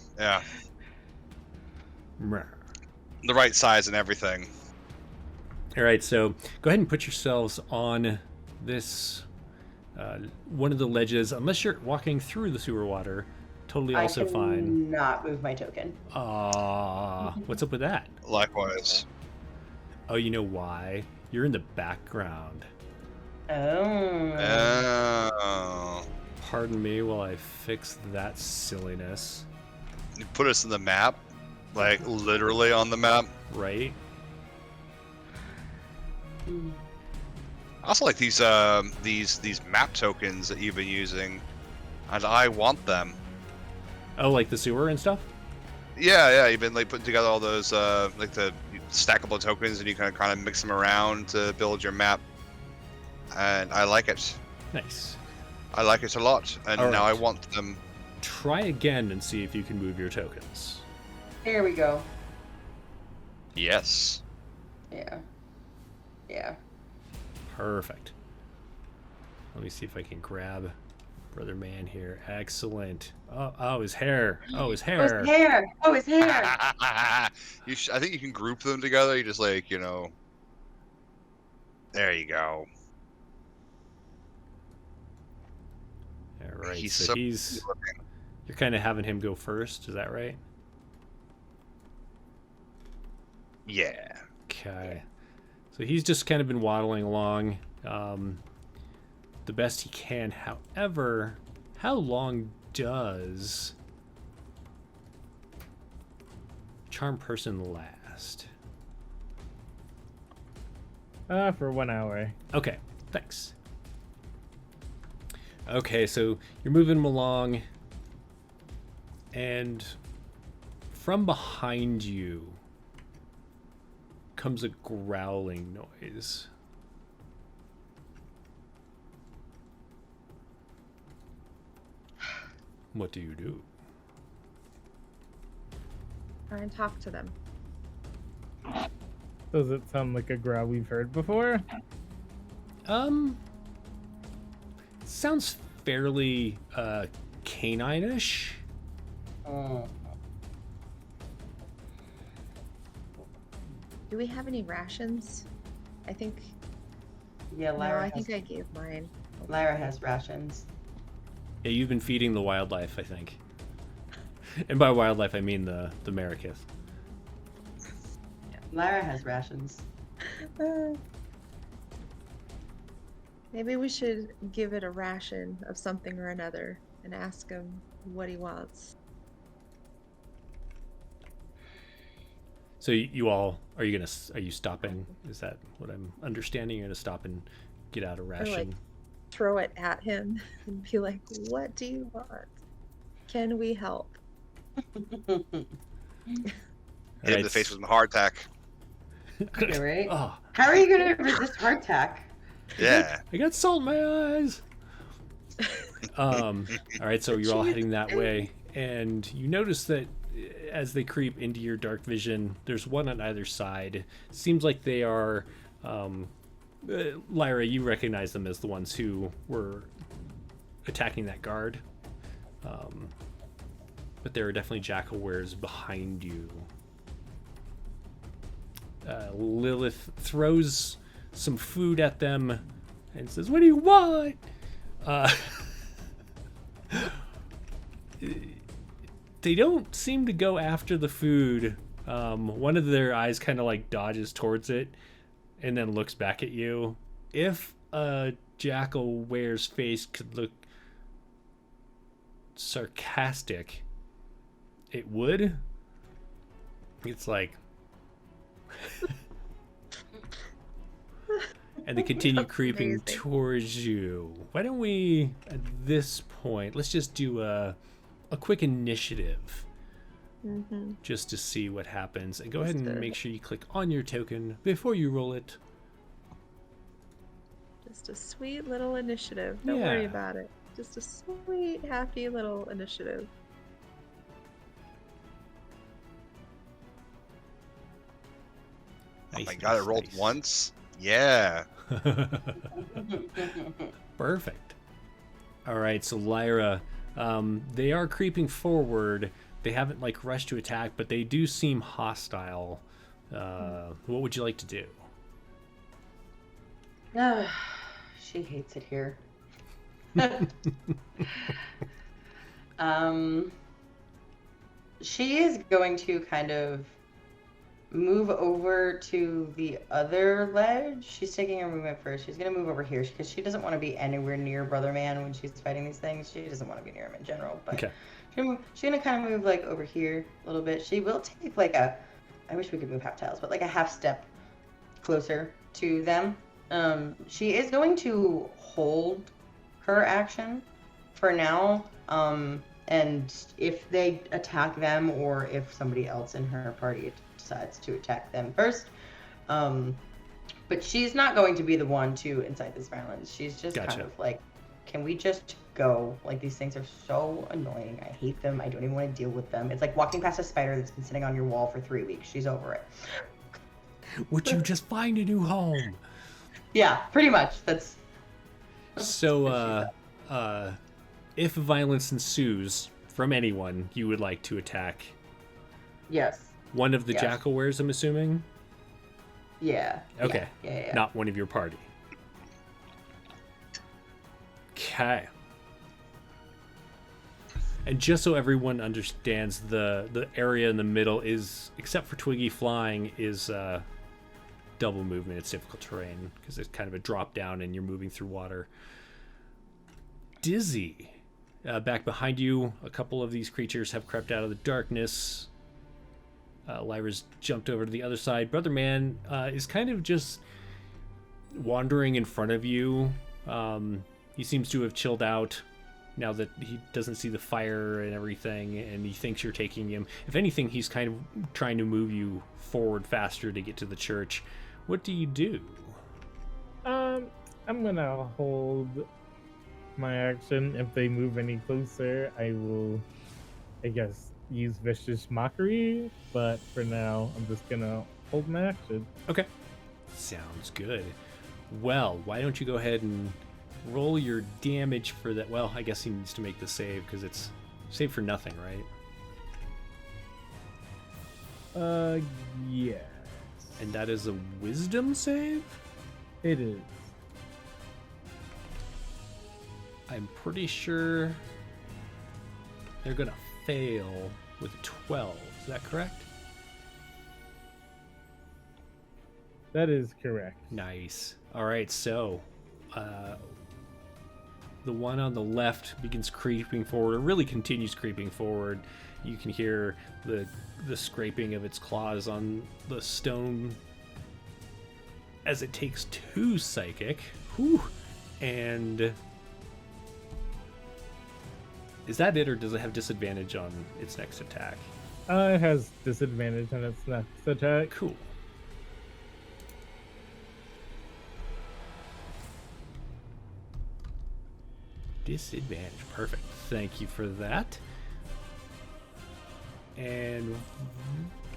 Meh. The right size and everything. All right, so go ahead and put yourselves on this one of the ledges, unless you're walking through the sewer water. Totally also I fine. Not move my token. What's up with that? Likewise. Oh, you know why? You're in the background. Oh. Pardon me while I fix that silliness. You put us in the map, like literally on the map. Right? Hmm. I also like these map tokens that you've been using, and I want them. Oh, like the sewer and stuff? Yeah, you've been like putting together all those like the stackable tokens, and you can kind of mix them around to build your map, and I like it. Nice. I like it a lot, and All now right. I want them. Try again and see if you can move your tokens. There we go. Yes. Yeah. Perfect. Let me see if I can grab Brother Man here. Excellent. Oh, his hair. Oh, his hair. Oh, his hair. I think you can group them together. You just like, you know. There you go. All right. He's So so he's. good looking. You're kind of having him go first. Is that right? Yeah. Okay. So he's just kind of been waddling along the best he can. However, how long does Charm Person last? For 1 hour. Okay, thanks. Okay, so you're moving him along, and from behind you comes a growling noise. What do you do? Try and talk to them. Does it sound like a growl we've heard before? Sounds fairly canine-ish. Do we have any rations? I think. Yeah, No, Lyra I has, think I gave mine. Lyra has rations. Yeah, you've been feeding the wildlife, I think. And by wildlife, I mean the Marikith. Lyra has rations. Maybe we should give it a ration of something or another and ask him what he wants. So you all, are you stopping? Is that what I'm understanding? You're gonna stop and get out a ration? Or like throw it at him and be like, what do you want? Can we help? Hit him in the face with a heart attack. Yeah, right? Oh, How are you gonna resist heart attack? Yeah. I got salt in my eyes. All right, so you're all heading that way, and you notice that as they creep into your dark vision, there's one on either side. Seems like they are, Lyra, you recognize them as the ones who were attacking that guard. But there are definitely jackalweres behind you. Lilith throws some food at them and says, "What do you want?" They don't seem to go after the food. One of their eyes kind of like dodges towards it and then looks back at you. If a jackalwere's face could look sarcastic, it would. It's like... and they continue creeping Amazing. towards you. Why don't we, at this point, let's just do a quick initiative just to see what happens. And go ahead and make sure you click on your token before you roll it. Just a sweet little initiative. Don't worry Yeah. about it. Just a sweet, happy little initiative. Oh Nice, my god, it nice, rolled nice. once? Yeah. Perfect. All right, so Lyra, they are creeping forward. They haven't like rushed to attack, but they do seem hostile. What would you like to do? She hates it here. She is going to kind of move over to the other ledge. She's taking her movement first. She's going to move over here because she doesn't want to be anywhere near Brother Man when she's fighting these things. She doesn't want to be near him in general. But Okay. she's going to kind of move like over here a little bit. She will take like a, I wish we could move half tiles, but like a half step closer to them. She is going to hold her action for now. And if they attack them or if somebody else in her party decides to attack them first. But she's not going to be the one to incite this violence. She's just Gotcha. kind of like, can we just go? Like, these things are so annoying. I hate them. I don't even want to deal with them. It's like walking past a spider that's been sitting on your wall for 3 weeks. She's over it. Would you just find a new home? Yeah, pretty much. That's So, if violence ensues from anyone you would like to attack, yes. one of the Yes. jackalweres, I'm assuming? Yeah. Okay. Yeah. Not one of your party. Okay. And just so everyone understands, the area in the middle is, except for Twiggy flying, is double movement. It's difficult terrain because it's kind of a drop down and you're moving through water. Dizzy. Back behind you, a couple of these creatures have crept out of the darkness. Lyra's jumped over to the other side. Brother Man is kind of just wandering in front of you. He seems to have chilled out now that he doesn't see the fire and everything, and he thinks you're taking him. If anything, he's kind of trying to move you forward faster to get to the church. What do you do? I'm gonna hold my action. If they move any closer, I will, I guess, use Vicious Mockery, but for now, I'm just gonna hold my action. Okay. Sounds good. Well, why don't you go ahead and roll your damage for that? Well, I guess he needs to make the save because it's save for nothing, right? Yes. And that is a wisdom save? It is. I'm pretty sure they're gonna fail with a 12. Is that correct? That is correct. Nice. All right, so the one on the left begins creeping forward, or really continues creeping forward. You can hear the scraping of its claws on the stone as it takes 2 psychic. Whew. And is that it, or does it have disadvantage on its next attack? It has disadvantage on its next attack. Cool. Disadvantage. Perfect. Thank you for that. And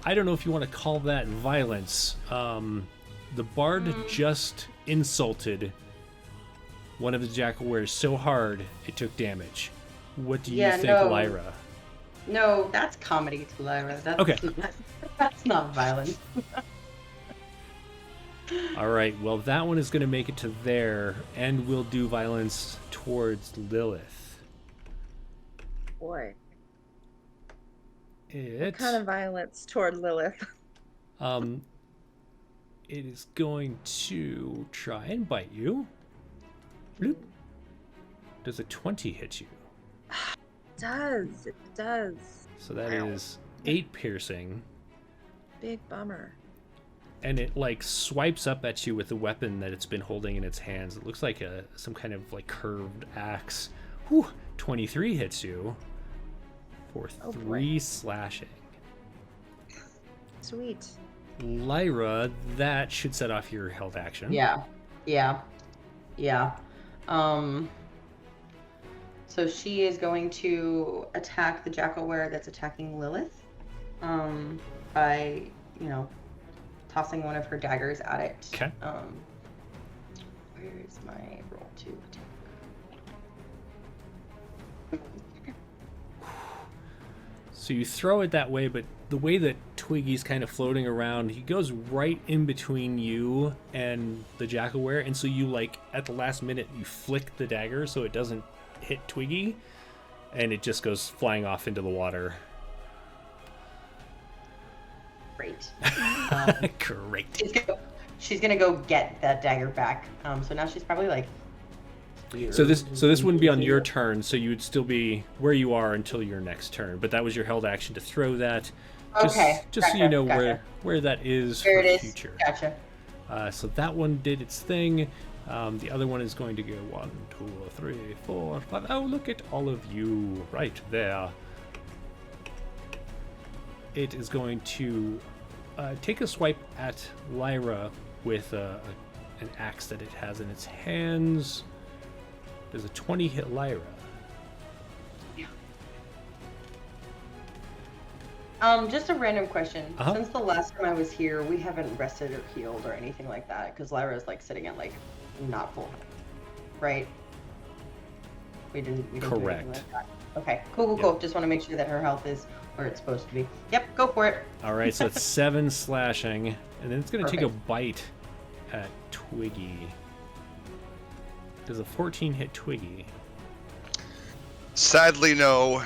I don't know if you want to call that violence. The bard just insulted one of the jackalweres so hard it took damage. What do you think, Lyra? No, that's comedy to Lyra. That's Okay. That's not violence. All right. Well, that one is going to make it to there, and we'll do violence towards Lilith. Boy, It what kind of violence toward Lilith? it is going to try and bite you. Bloop. Does a 20 hit you? It does. So that is 8 piercing, Big bummer. and it like swipes up at you with the weapon that it's been holding in its hands. It looks like some kind of like curved axe. Whew, 23 hits you for 3 slashing. Sweet. Lyra, that should set off your held action. Yeah. So she is going to attack the jackalwere that's attacking Lilith, by, tossing one of her daggers at it. Okay. Where's my roll to attack? So you throw it that way, but the way that Twiggy's kind of floating around, he goes right in between you and the jackalwere, and so you like at the last minute you flick the dagger so it doesn't hit Twiggy, and it just goes flying off into the water. Great. Great. She's gonna go get that dagger back. So now she's probably like. So this wouldn't be on your turn, so you would still be where you are until your next turn. But that was your held action to throw that. Just, Okay. Just gotcha, so you know gotcha. where that is There for it is. future. Gotcha. So that one did its thing. The other one is going to go 1, 2, 3, 4, 5. Oh, look at all of you right there. It is going to take a swipe at Lyra with an axe that it has in its hands. Does a 20 hit Lyra? Yeah. Just a random question. Uh-huh. Since the last time I was here, we haven't rested or healed or anything like that because Lyra's like sitting at like not full health, right? We didn't do anything Correct. like that. Okay, cool. Just want to make sure that her health is where it's supposed to be. Yep, go for it. All right, so it's 7 slashing, and then it's going to take a Perfect. bite at Twiggy. Does a 14 hit Twiggy? Sadly, no.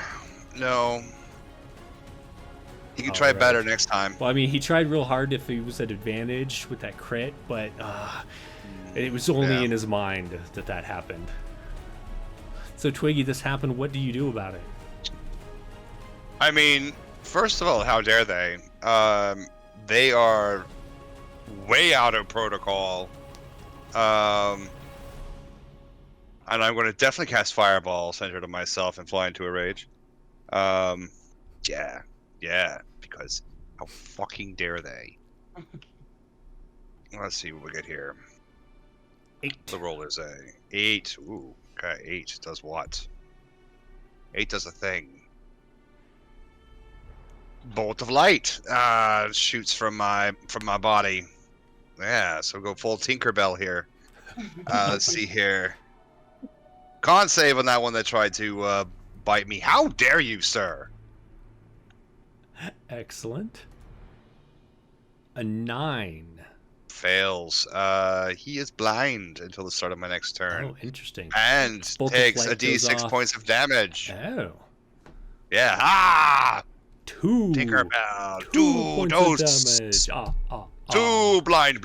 You can try Alright. better next time. Well, I mean, he tried real hard if he was at advantage with that crit, but it was only Yeah. in his mind that happened. So, Twiggy, this happened. What do you do about it? I mean, first of all, how dare they? They are way out of protocol. And I'm going to definitely cast Fireball, center to myself, and fly into a rage. Yeah, because how fucking dare they? Let's see what we get here. 8. The roll is a 8. Ooh, okay, 8 does what? 8 does a thing. bolt of light shoots from my body. Yeah, so go full Tinkerbell here. Let's see here. Con save on that one that tried to bite me. How dare you, sir? Excellent. A 9. Fails. He is blind until the start of my next turn. Oh, interesting. And Bolt of takes a light goes d6 off. points of damage. Oh. Yeah. Ah! 2. Tinkerbell. 2 points of Ghosts. damage. Two blind.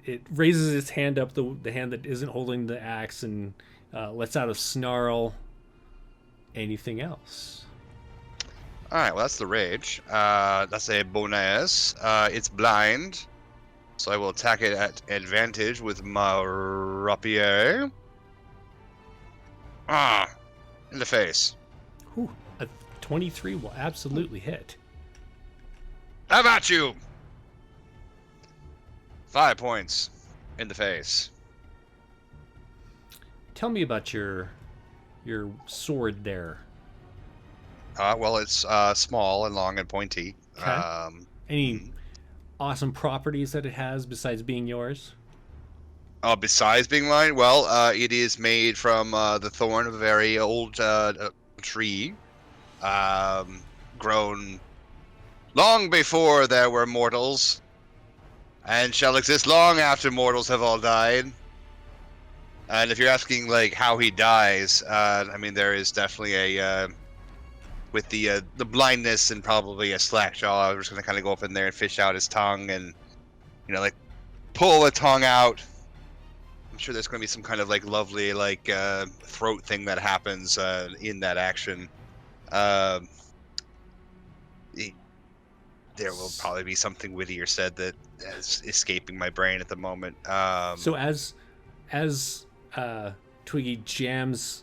It raises its hand up, the hand that isn't holding the axe, and lets out a snarl. Anything else? Alright, well, that's the rage. That's a bonus. It's blind. So I will attack it at advantage with my rapier. In the face. Whew, a 23 will absolutely hit. How about you? 5 points in the face. Tell me about your sword there. Well, it's small and long and pointy. Okay. Any awesome properties that it has besides being yours? Besides being mine, well, it is made from the thorn of a very old tree, grown long before there were mortals, and shall exist long after mortals have all died. And if you're asking like how he dies, I mean there is definitely a with the blindness and probably a slack jaw. I'm just gonna kind of go up in there and fish out his tongue and like pull the tongue out. I'm sure there's gonna be some kind of like lovely like throat thing that happens in that action. There will probably be something wittier said that is escaping my brain at the moment. So as Twiggy jams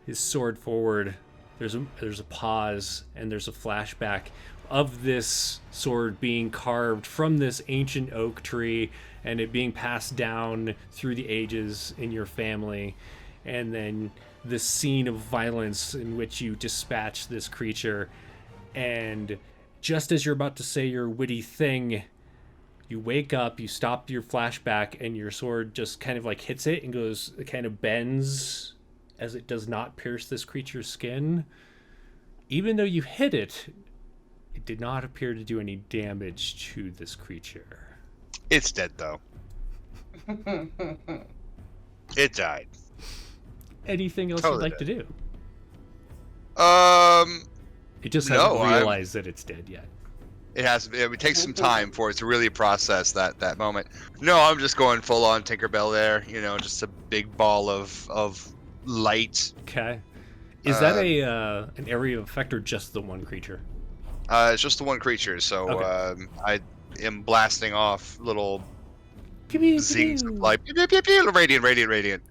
his sword forward, there's a pause and there's a flashback of this sword being carved from this ancient oak tree and it being passed down through the ages in your family, and then this scene of violence in which you dispatch this creature, and just as you're about to say your witty thing, you wake up, you stop your flashback, and your sword just kind of like hits it and goes, it kind of bends as it does not pierce this creature's skin. Even though you hit it, it did not appear to do any damage to this creature. It's dead though. It died. Anything else Totally you'd like to do? It just No, hasn't realized that it's dead yet. It has. It takes some time for it to really process that moment. No, I'm just going full on Tinkerbell there. Just a big ball of light. Okay. Is that an area of effect or just the one creature? It's just the one creature, so Okay. I am blasting off little Pew, pew, zings pew. of light. Pew, pew, pew, pew, radiant.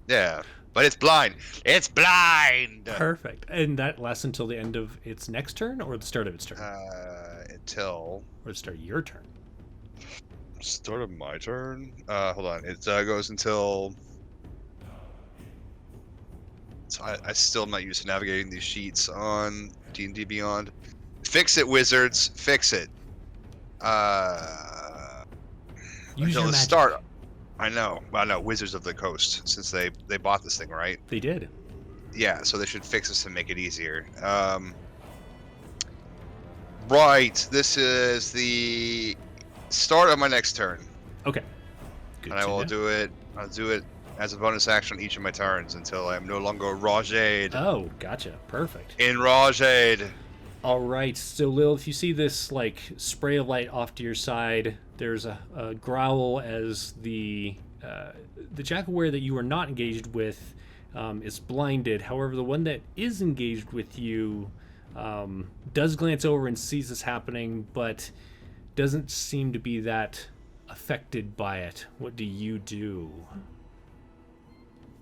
Yeah, but it's blind. It's blind. Perfect. And that lasts until the end of its next turn or the start of its turn? Until Or the start of your turn? start of my turn. Hold on. It goes until. So I still am not used to navigating these sheets on D&D Beyond. Fix it, wizards. Fix it. Use Until your the magic. start. I know, Wizards of the Coast, since they bought this thing, right? They did. Yeah, so they should fix this to make it easier. Right, this is the start of my next turn, Okay. Good and I to will know. do it. I'll do it as a bonus action on each of my turns until I am no longer Rajade. Oh, gotcha. Perfect. Enraged. All right. So, Lilith, you see this like spray of light off to your side. There's a growl as the jackalwere that you are not engaged with is blinded. However, the one that is engaged with you does glance over and sees this happening, but doesn't seem to be that affected by it. What do you do?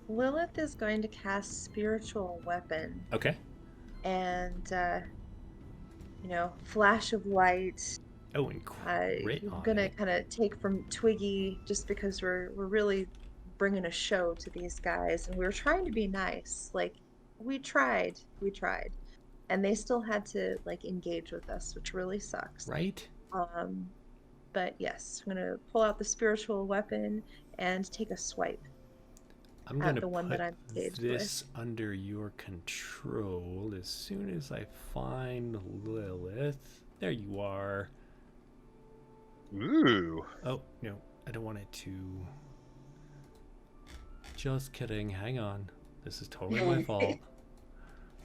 Lilith is going to cast Spiritual Weapon, Okay. and flash of light. Oh, and I'm gonna kind of take from Twiggy just because we're really bringing a show to these guys, and we're trying to be nice. Like, we tried, and they still had to like engage with us, which really sucks. Right? But yes, I'm gonna pull out the spiritual weapon and take a swipe I'm at gonna the one put that I'm engaged this with. under your control as soon as I find Lilith. There you are. Ooh. Oh, no, I don't want it to. Just kidding. Hang on. This is totally my fault.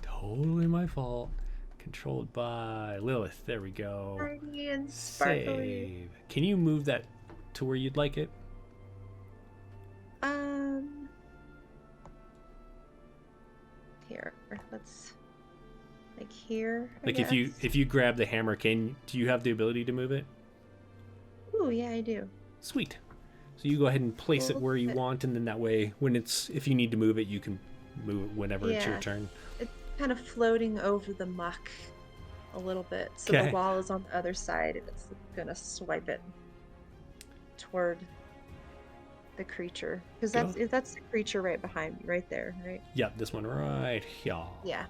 Totally my fault. Controlled by Lilith. There we go. Shiny and sparkly. Save. Can you move that to where you'd like it? Here. Let's like here. I Like guess. if you grab the hammer, do you have the ability to move it? Ooh, yeah, I do. Sweet. So you go ahead and place it where you Okay. want, and then that way, if you need to move it, you can move it whenever it's your Yeah. turn. It's kind of floating over the muck a little bit. So Okay. the wall is on the other side, and it's gonna swipe it toward the creature. Because that's the creature right behind me, right there, right? Yep, this one right here. Yeah.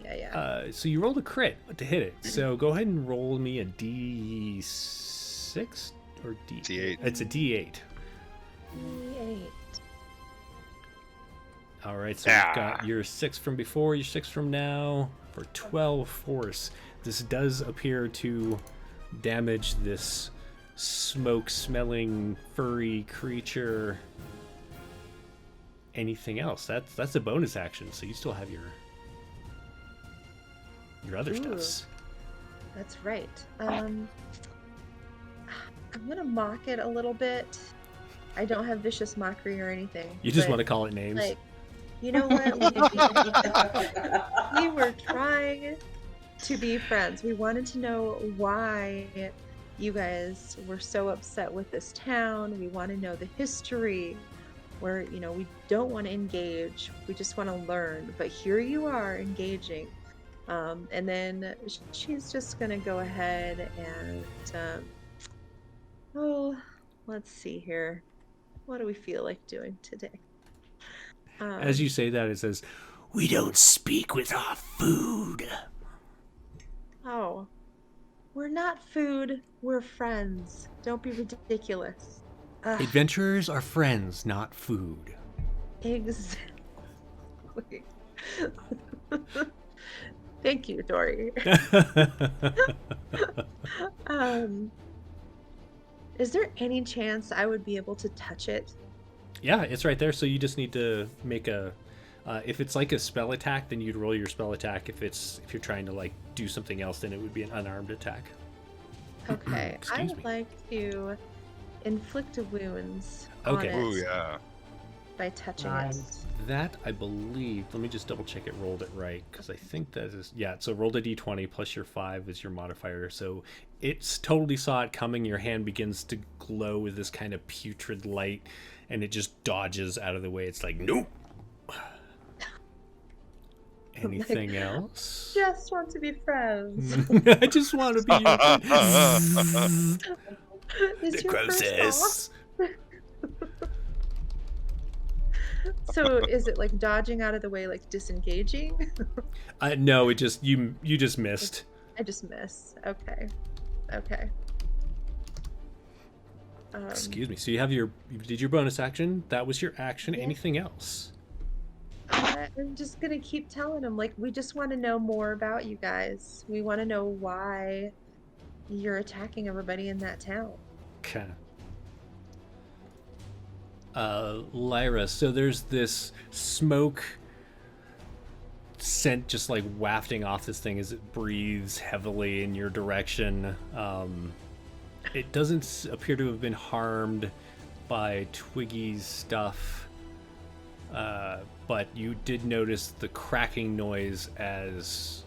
Yeah. So you rolled a crit to hit it. So go ahead and roll me a D6 or D8. D8. It's a D8. D8. All right, so you've got your 6 from before, your 6 from now for 12 force. This does appear to damage this smoke-smelling furry creature. Anything else? That's a bonus action, so you still have your other Ooh. stuffs. That's right. I'm gonna mock it a little bit. I don't have vicious mockery or anything. You just but, want to call it names. like, you know what? We were trying to be friends. We wanted to know why you guys were so upset with this town. We want to know the history. Where, we don't want to engage. We just want to learn. But here you are engaging. And then she's just going to go ahead and, let's see here. What do we feel like doing today? As you say that, it says, We don't speak with our food. Oh, we're not food. We're friends. Don't be ridiculous. Ugh, adventurers are friends, not food. exactly. Thank you, Dory. Is there any chance I would be able to touch it? Yeah, it's right there. So you just need to make a. If it's like a spell attack, then you'd roll your spell attack. If you're trying to like do something else, then it would be an unarmed attack. Okay, I Excuse would me. like to inflict wounds Okay. on it Ooh, yeah. by touching Nice. That I believe. Let me just double check it rolled it right, because I think that is So rolled a d20 plus your 5 is your modifier. So it's totally saw it coming. Your hand begins to glow with this kind of putrid light, and it just dodges out of the way. It's like nope. Anything else? it. Just want to be friends. I just want to be your friend. Is The your first process. boss? So is it like dodging out of the way, like disengaging? No, it just you just missed. I just miss. Okay. Excuse me. So you did your bonus action. That was your action. Yeah. Anything else? I'm just gonna keep telling them, like, we just want to know more about you guys. We want to know why you're attacking everybody in that town. Okay. Lyra, so there's this smoke scent just like wafting off this thing as it breathes heavily in your direction. It doesn't appear to have been harmed by Twiggy's stuff, but you did notice the cracking noise as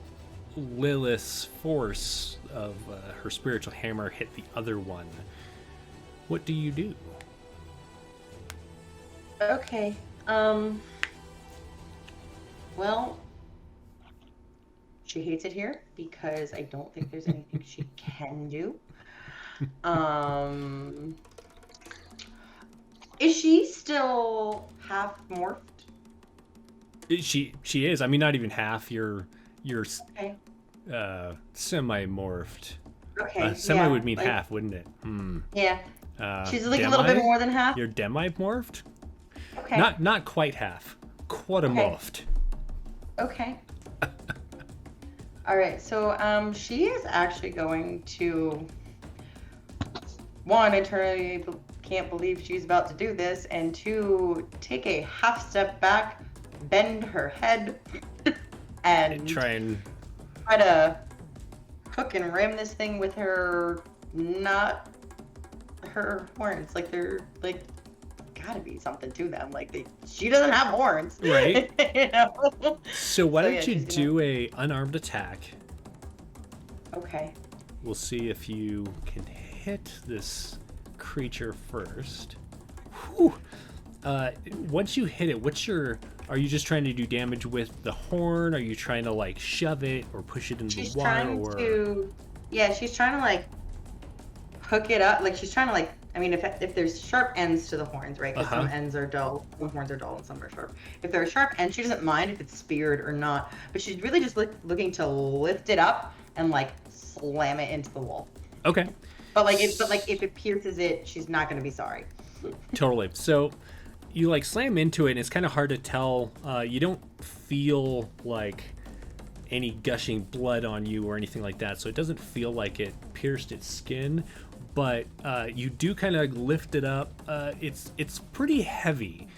Lilith's force of her spiritual hammer hit the other one. What do you do? Okay. Well, she hates it here because I don't think there's anything she can do. Is she still half morphed? She is. I mean, not even half. You're Okay. semi-morphed. Okay. Semi yeah, would mean like, half, wouldn't it? Yeah. She's like a demi? little bit more than half. You're demi-morphed? Okay. Not quite half. Quarter-morphed. Okay. All right. So she is actually going to. One, eternally can't believe she's about to do this, and two, take a half step back, bend her head, and Try to hook and ram this thing with her, not her horns. Like they're like gotta be something to them. Like she doesn't have horns, right? you know? So why don't yeah, you she's do a unarmed attack? Okay. We'll see if you can hit this creature first. Whew. Once you hit it, are you just trying to do damage with the horn? Are you trying to like shove it or push it into the water? She's trying to like hook it up. Like she's trying to like, I mean, if there's sharp ends to the horns, right? Because some ends are dull, some horns are dull, and some are sharp. If there are sharp ends, she doesn't mind if it's speared or not, but she's really just looking to lift it up and like slam it into the wall. Okay. But if it pierces it, she's not going to be sorry. Totally. So you like slam into it, and it's kind of hard to tell. You don't feel like any gushing blood on you or anything like that, so it doesn't feel like it pierced its skin. But you do kind of lift it up. It's pretty heavy.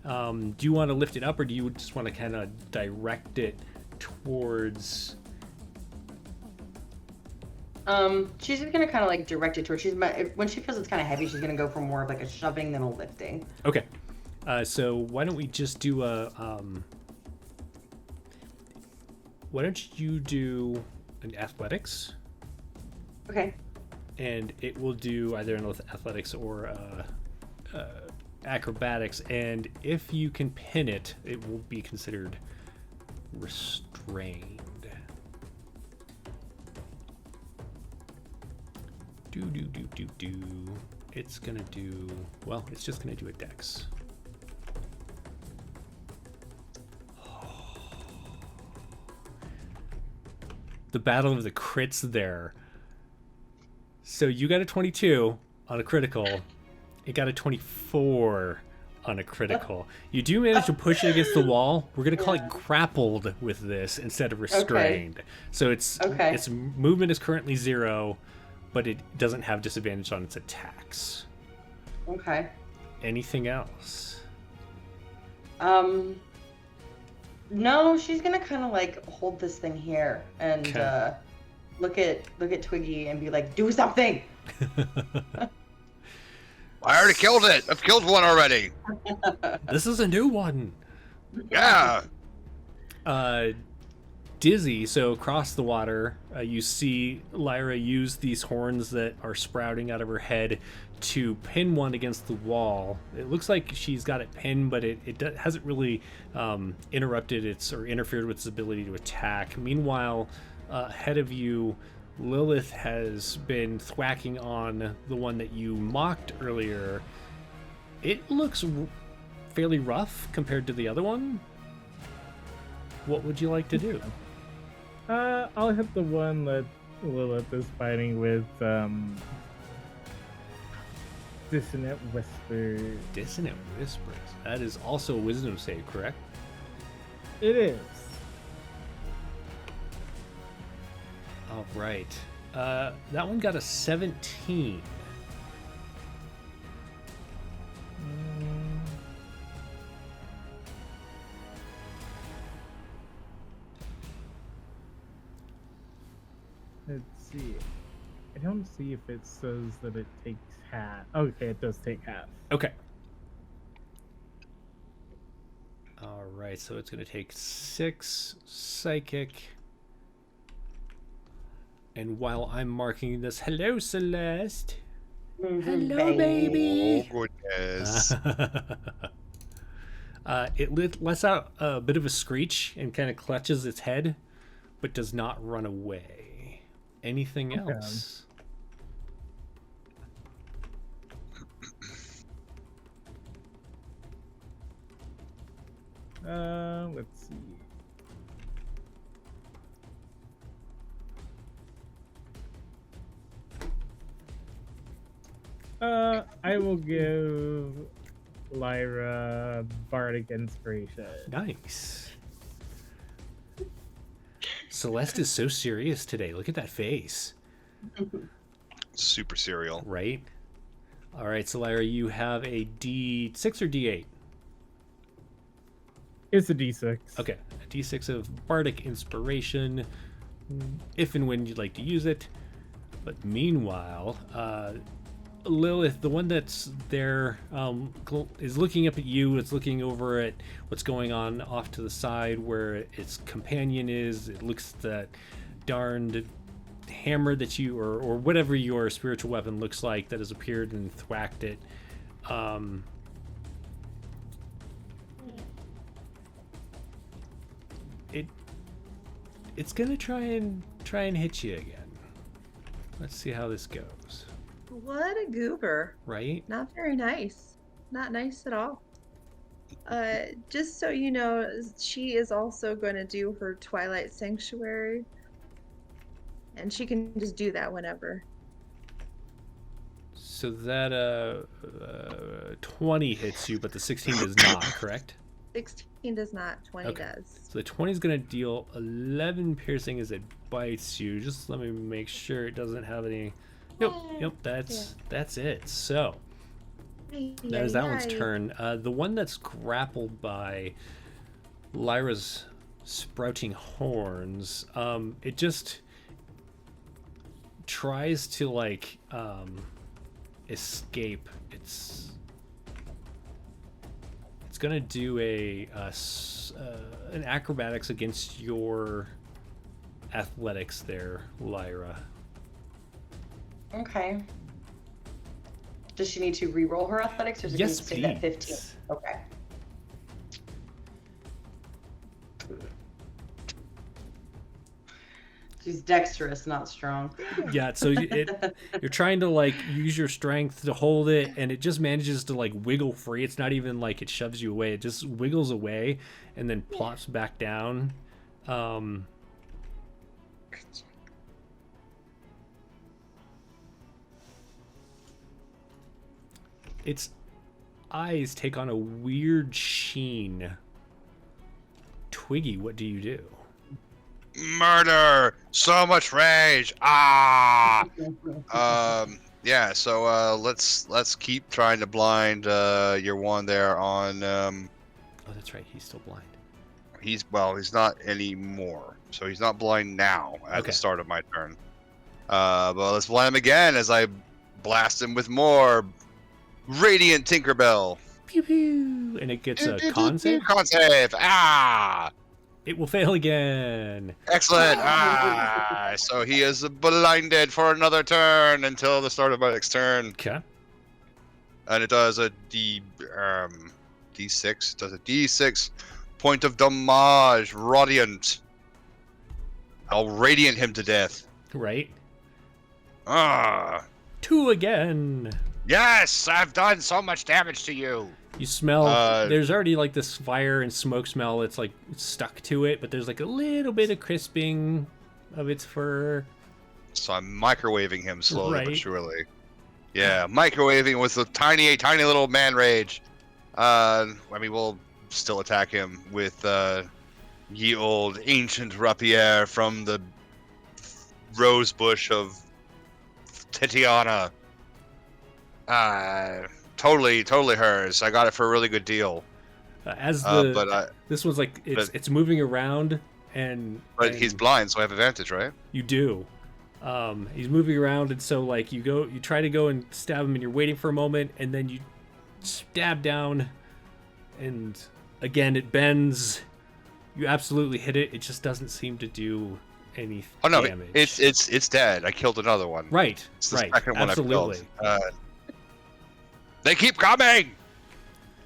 Do you want to lift it up, or do you just want to kind of direct it towards? She's gonna kind of like direct it towards. When she feels it's kind of heavy, she's gonna go for more of like a shoving than a lifting. Okay. So why don't we just do a why don't you do an athletics? Okay. And it will do either an athletics or acrobatics, and if you can pin it, it will be considered restrained. It's gonna do, well, it's just gonna do a dex. The battle of the crits there. So you got a 22 on a critical. It got a 24 on a critical. You do manage to push it against the wall. We're gonna call it grappled with this instead of restrained. So its movement is currently 0, but it doesn't have disadvantage on its attacks. Okay. Anything else? No, she's gonna kind of like hold this thing here and look at Twiggy and be like, "Do something." I already killed it. I've killed one already. This is a new one. Yeah. Dizzy, so across the water, you see Lyra use these horns that are sprouting out of her head to pin one against the wall. It looks like she's got it pinned, but it hasn't really interrupted or interfered with its ability to attack. Meanwhile, ahead of you, Lilith has been thwacking on the one that you mocked earlier. It looks fairly rough compared to the other one. What would you like to do? I'll hit the one that Lilith is fighting with, Dissonant Whisper. Dissonant Whispers. That is also a wisdom save, correct? It is. All right. That one got a 17. Let's see. I don't see if it says that it takes half. Okay, it does take half. Okay. All right, so it's going to take 6 psychic. And while I'm marking this, hello, Celeste. Hello, baby. Oh, goodness. It lets out a bit of a screech and kind of clutches its head, but does not run away. Anything else? Let's see. I will give Lyra Bardic Inspiration. Nice. Celeste is so serious today. Look at that face. Super cereal. Right? All right, so Lyra, you have a D6 or D8? It's a D6. Okay, a D6 of Bardic Inspiration, if and when you'd like to use it. But meanwhile, Lilith, the one that's there, is looking up at you. It's looking over at what's going on off to the side where its companion is. It looks at that darned hammer that you, or whatever your spiritual weapon looks like that has appeared and thwacked it. It's gonna try and hit you again. Let's see how this goes. What a goober. Right? Not very nice. Not nice at all. Just so you know, she is also going to do her Twilight Sanctuary. And she can just do that whenever. So that 20 hits you, but the 16 does not, correct? 16 does not, 20 Okay. does. So the 20 is going to deal 11 piercing as it bites you. Just let me make sure it doesn't have any... Yep, that's it. So, that is that one's turn. The one that's grappled by Lyra's sprouting horns, it just tries to, like, escape. It's gonna do an acrobatics against your athletics there, Lyra. Okay. Does she need to re-roll her athletics, or does it Yes, need to stay that 15? please. Okay. She's dexterous, not strong. Yeah, so you're trying to, like, use your strength to hold it, and it just manages to, like, wiggle free. It's not even like it shoves you away. It just wiggles away and then plops back down. Its eyes take on a weird sheen. Twiggy, what do you do? Murder! So much rage! Ah! Yeah. So let's keep trying to blind your one there on. Oh, that's right. He's still blind. He's not anymore. So he's not blind now at Okay. the start of my turn. But let's blind him again as I blast him with more Radiant Tinkerbell. Pew pew, and it gets a con save. Con save. Ah! It will fail again. Excellent. Ah! So he is blinded for another turn until the start of my next turn. Okay. And it does a D6. It does a D6 point of damage. Radiant. I'll radiant him to death. Right. Ah! 2 again. Yes, I've done so much damage to you. You smell. There's already like this fire and smoke smell. It's like stuck to it, but there's like a little bit of crisping of its fur. So I'm microwaving him slowly but Right. surely. Yeah, microwaving with a tiny little man rage. I mean, we'll still attack him with ye old ancient rapier from the rose bush of Titiana. Totally hers. I got it for a really good deal. This one's like it's moving around and He's blind, so I have advantage, right? you do. He's moving around, and so like you try to go and stab him, and you're waiting for a moment, and then you stab down, and again it bends. You absolutely hit it. It just doesn't seem to do any damage. It's dead. I killed another one. Right. It's the Right. second one Absolutely. I killed. They keep coming.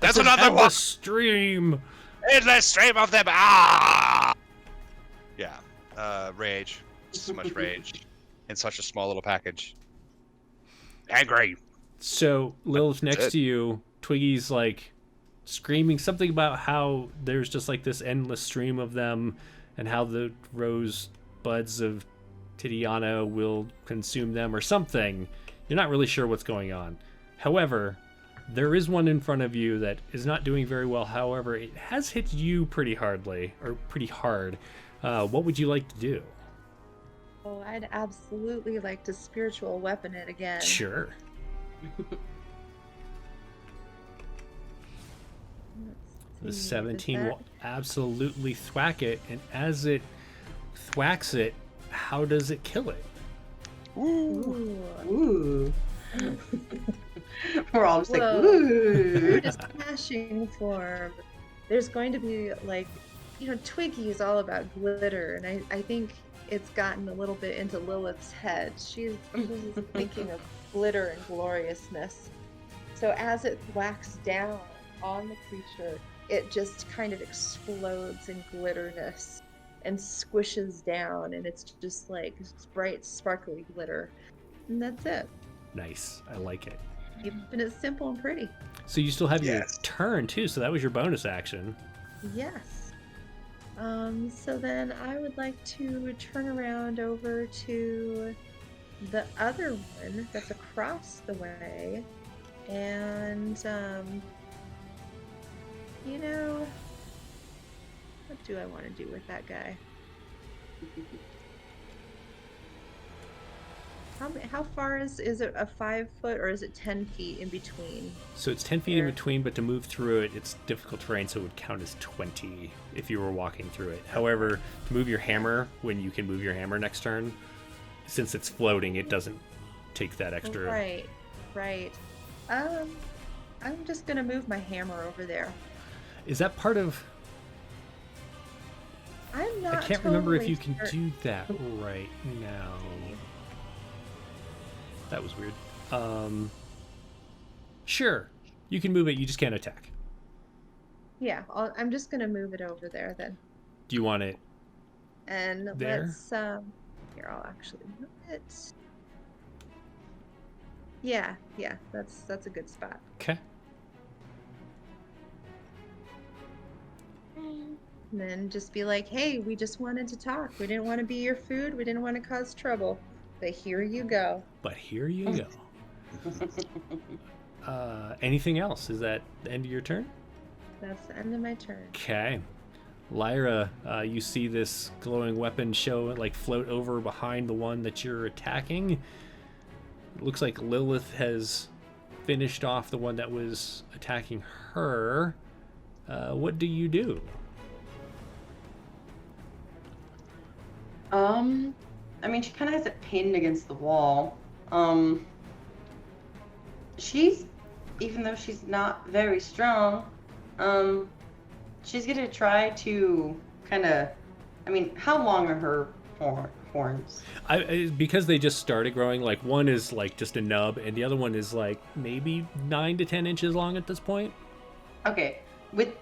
That's It's an another one. endless stream. Endless stream of them. Ah! Yeah. Rage. So much rage in such a small little package. Angry. So Lilith next it. to you, Twiggy's like screaming something about how there's just like this endless stream of them, and how the rose buds of Tidiana will consume them or something. You're not really sure what's going on. However, there is one in front of you that is not doing very well. However, it has hit you pretty hard. What would you like to do? Oh, I'd absolutely like to spiritual weapon it again. Sure. The 17 will absolutely thwack it, and as it thwacks it, how does it kill it? Ooh. We're all just like, Whoa. ooh. Just smashing form. There's going to be like, Twiggy is all about glitter, and I think it's gotten a little bit into Lilith's head. She's thinking of glitter and gloriousness. So as it whacks down on the creature, it just kind of explodes in glitterness and squishes down, and it's just like bright, sparkly glitter. And that's it. Nice. I like it. Keeping it simple and pretty. So you still have your Yes. turn too, so that was your bonus action. Yes. So then I would like to turn around over to the other one that's across the way, and what do I want to do with that guy? How far is it? A 5 foot, or is it 10 feet in between? So it's 10 feet in between, but to move through it, it's difficult terrain, so it would count as 20 if you were walking through it. However, to move your hammer, when you can move your hammer next turn, since it's floating, it doesn't take that extra. Right. I'm just gonna move my hammer over there. Is that part of... I'm not. I can't remember if you totally can sure. do that right now. That was weird. Sure. You can move it, you just can't attack. Yeah, I'm just gonna move it over there then. Do you want it? And There? let's here, I'll actually move it. Yeah, that's a good spot. Okay. And then just be like, hey, we just wanted to talk. We didn't want to be your food. We didn't want to cause trouble. But here you go. But here you go. Anything else? Is that the end of your turn? That's the end of my turn. Okay. Lyra, you see this glowing weapon float over behind the one that you're attacking. It looks like Lilith has finished off the one that was attacking her. What do you do? I mean, she kind of has it pinned against the wall. Even though she's not very strong, she's gonna try to how long are her horns? Because they just started growing, like one is like just a nub and the other one is like maybe 9 to 10 inches long at this point. Okay, with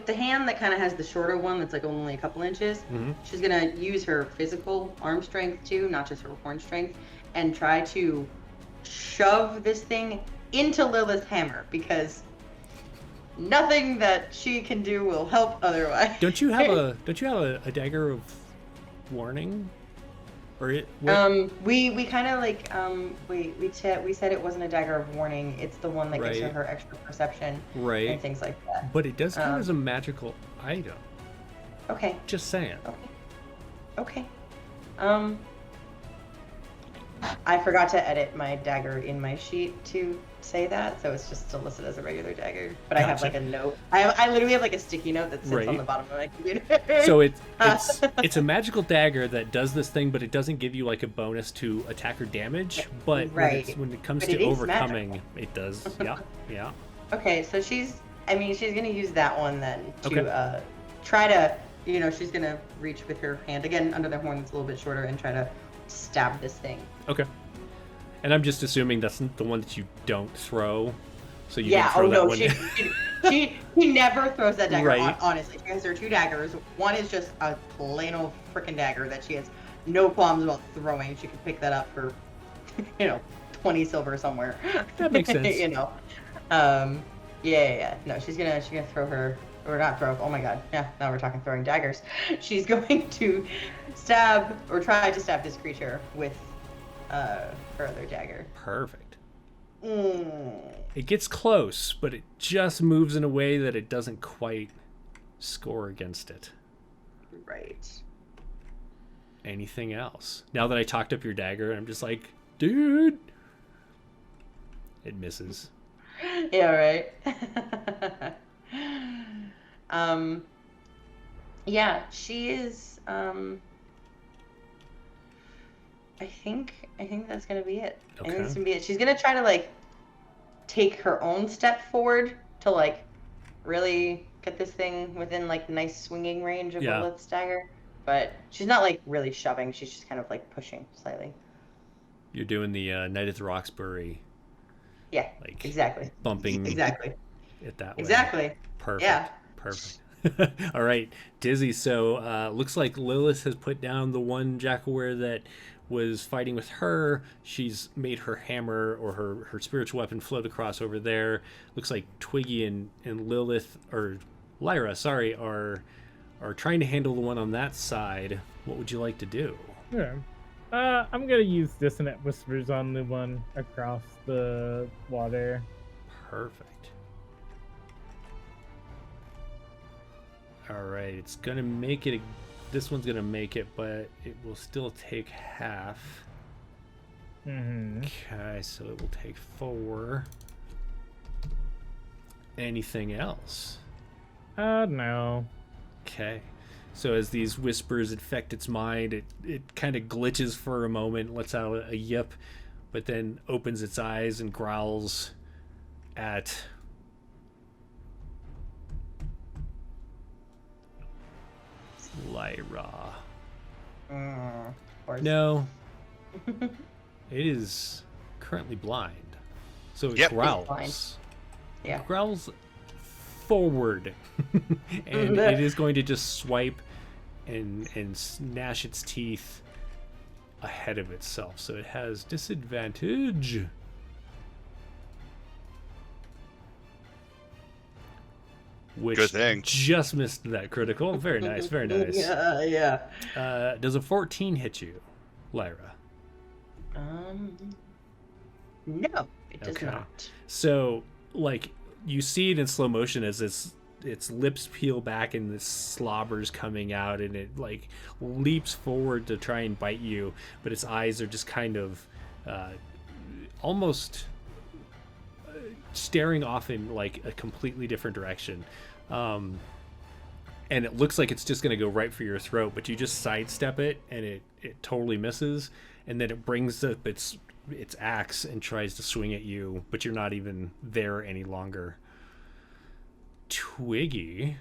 the hand that kind of has the shorter one that's like only a couple inches, she's gonna use her physical arm strength too, not just her horn strength, and try to shove this thing into Lilith's hammer, because nothing that she can do will help otherwise. Don't you have a dagger of warning? Or it we kind of like we said it wasn't a dagger of warning. It's the one that gives her extra perception, right, and things like that. But it does count as a magical item. Okay. Just saying. Okay. I forgot to edit my dagger in my sheet to say that, so it's just still listed as a regular dagger. But I have like a note. I literally have like a sticky note that sits on the bottom of my computer. So it's a magical dagger that does this thing, but it doesn't give you like a bonus to attacker damage. But when it comes to overcoming, magical. It does. Yeah. Okay, so she's gonna use that one then to try to, she's gonna reach with her hand again under the horn that's a little bit shorter and try to stab this thing. Okay. And I'm just assuming that's the one that you don't throw. So you don't throw that one. She never throws that dagger. Right. Honestly, she has her 2 daggers. One is just a plain old freaking dagger that she has no qualms about throwing. She could pick that up for, 20 silver somewhere. That makes sense. Yeah. No, she's gonna throw her, or not throw. Oh my god. Yeah. Now we're talking throwing daggers. She's going to stab or try to stab this creature with her other dagger. Perfect. Mm. It gets close, but it just moves in a way that it doesn't quite score against it. Right. Anything else? Now that I talked up your dagger, I'm just like, dude. It misses. Yeah, right. Yeah, she is. I think that's gonna be it. I think that's gonna be it. She's gonna try to like take her own step forward to like really get this thing within like nice swinging range of Lilith's dagger, but she's not like really shoving. She's just kind of like pushing slightly. You're doing the Night at the Roxbury. Yeah. Like exactly. Bumping. Exactly. It that way. Exactly. Perfect. Yeah. Perfect. All right, Dizzy. So looks like Lilith has put down the one jackalwere that was fighting with her. She's made her hammer or her spiritual weapon float across over there. Looks like Twiggy and Lilith, or Lyra, sorry, are trying to handle the one on that side. What would you like to do? Yeah. I'm gonna use Dissonant Whispers on the one across the water. Perfect. All right, it's gonna make it. This one's gonna make it, but it will still take half. Mm-hmm. Okay, so it will take 4. Anything else? No. Okay. So as these whispers infect its mind, it kind of glitches for a moment, lets out a yip, but then opens its eyes and growls at Lyra. No. It is currently blind. So it growls. Yeah. It growls forward. And it is going to just swipe and gnash its teeth ahead of itself. So it has disadvantage. Which Good thing. Just missed that critical. Very nice, very nice. Yeah. Does a 14 hit you, Lyra? No, it does not. So, like, you see it in slow motion as its lips peel back and this slobber's coming out, and it like leaps forward to try and bite you, but its eyes are just kind of almost staring off in like a completely different direction. And it looks like it's just going to go right for your throat, but you just sidestep it and it totally misses, and then it brings up its axe and tries to swing at you, but you're not even there any longer. Twiggy.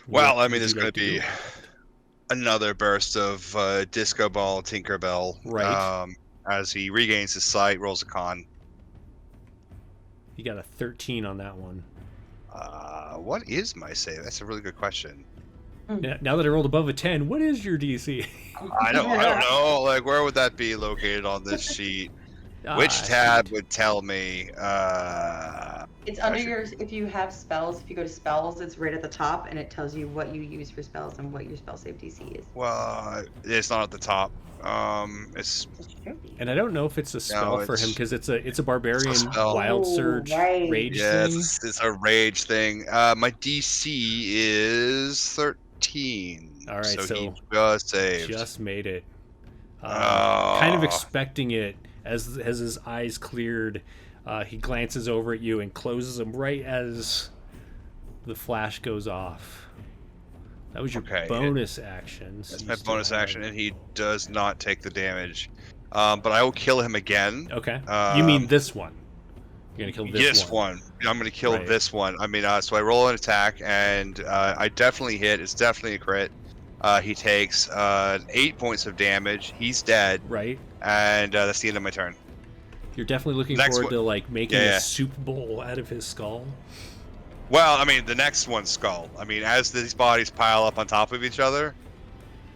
Well, I mean, there's going to be another burst of Disco Ball Tinkerbell. Right. As he regains his sight, rolls a con. You got a 13 on that one. What is my save? That's a really good question. Now that I rolled above a 10, what is your DC? I don't know. Like, where would that be located on this sheet? Which tab would tell me? It's under your. If you have spells, if you go to spells, it's right at the top, and it tells you what you use for spells and what your spell save DC is. Well, it's not at the top. It's. And I don't know if it's a spell for him because it's a barbarian wild surge rage thing. It's a rage thing. My DC is 13. All right, so he just saved. Just made it. Kind of expecting it as his eyes cleared. He glances over at you and closes them right as the flash goes off. That was your bonus action. That's my bonus action, and he does not take the damage. But I will kill him again. Okay. You mean this one? You're gonna kill this one? I'm gonna kill this one. I mean, so I roll an attack, and I definitely hit. It's definitely a crit. He takes 8 points of damage. He's dead. Right. And that's the end of my turn. You're definitely looking forward to like making a soup bowl out of his skull. Well, I mean, the next one's skull. I mean, as these bodies pile up on top of each other,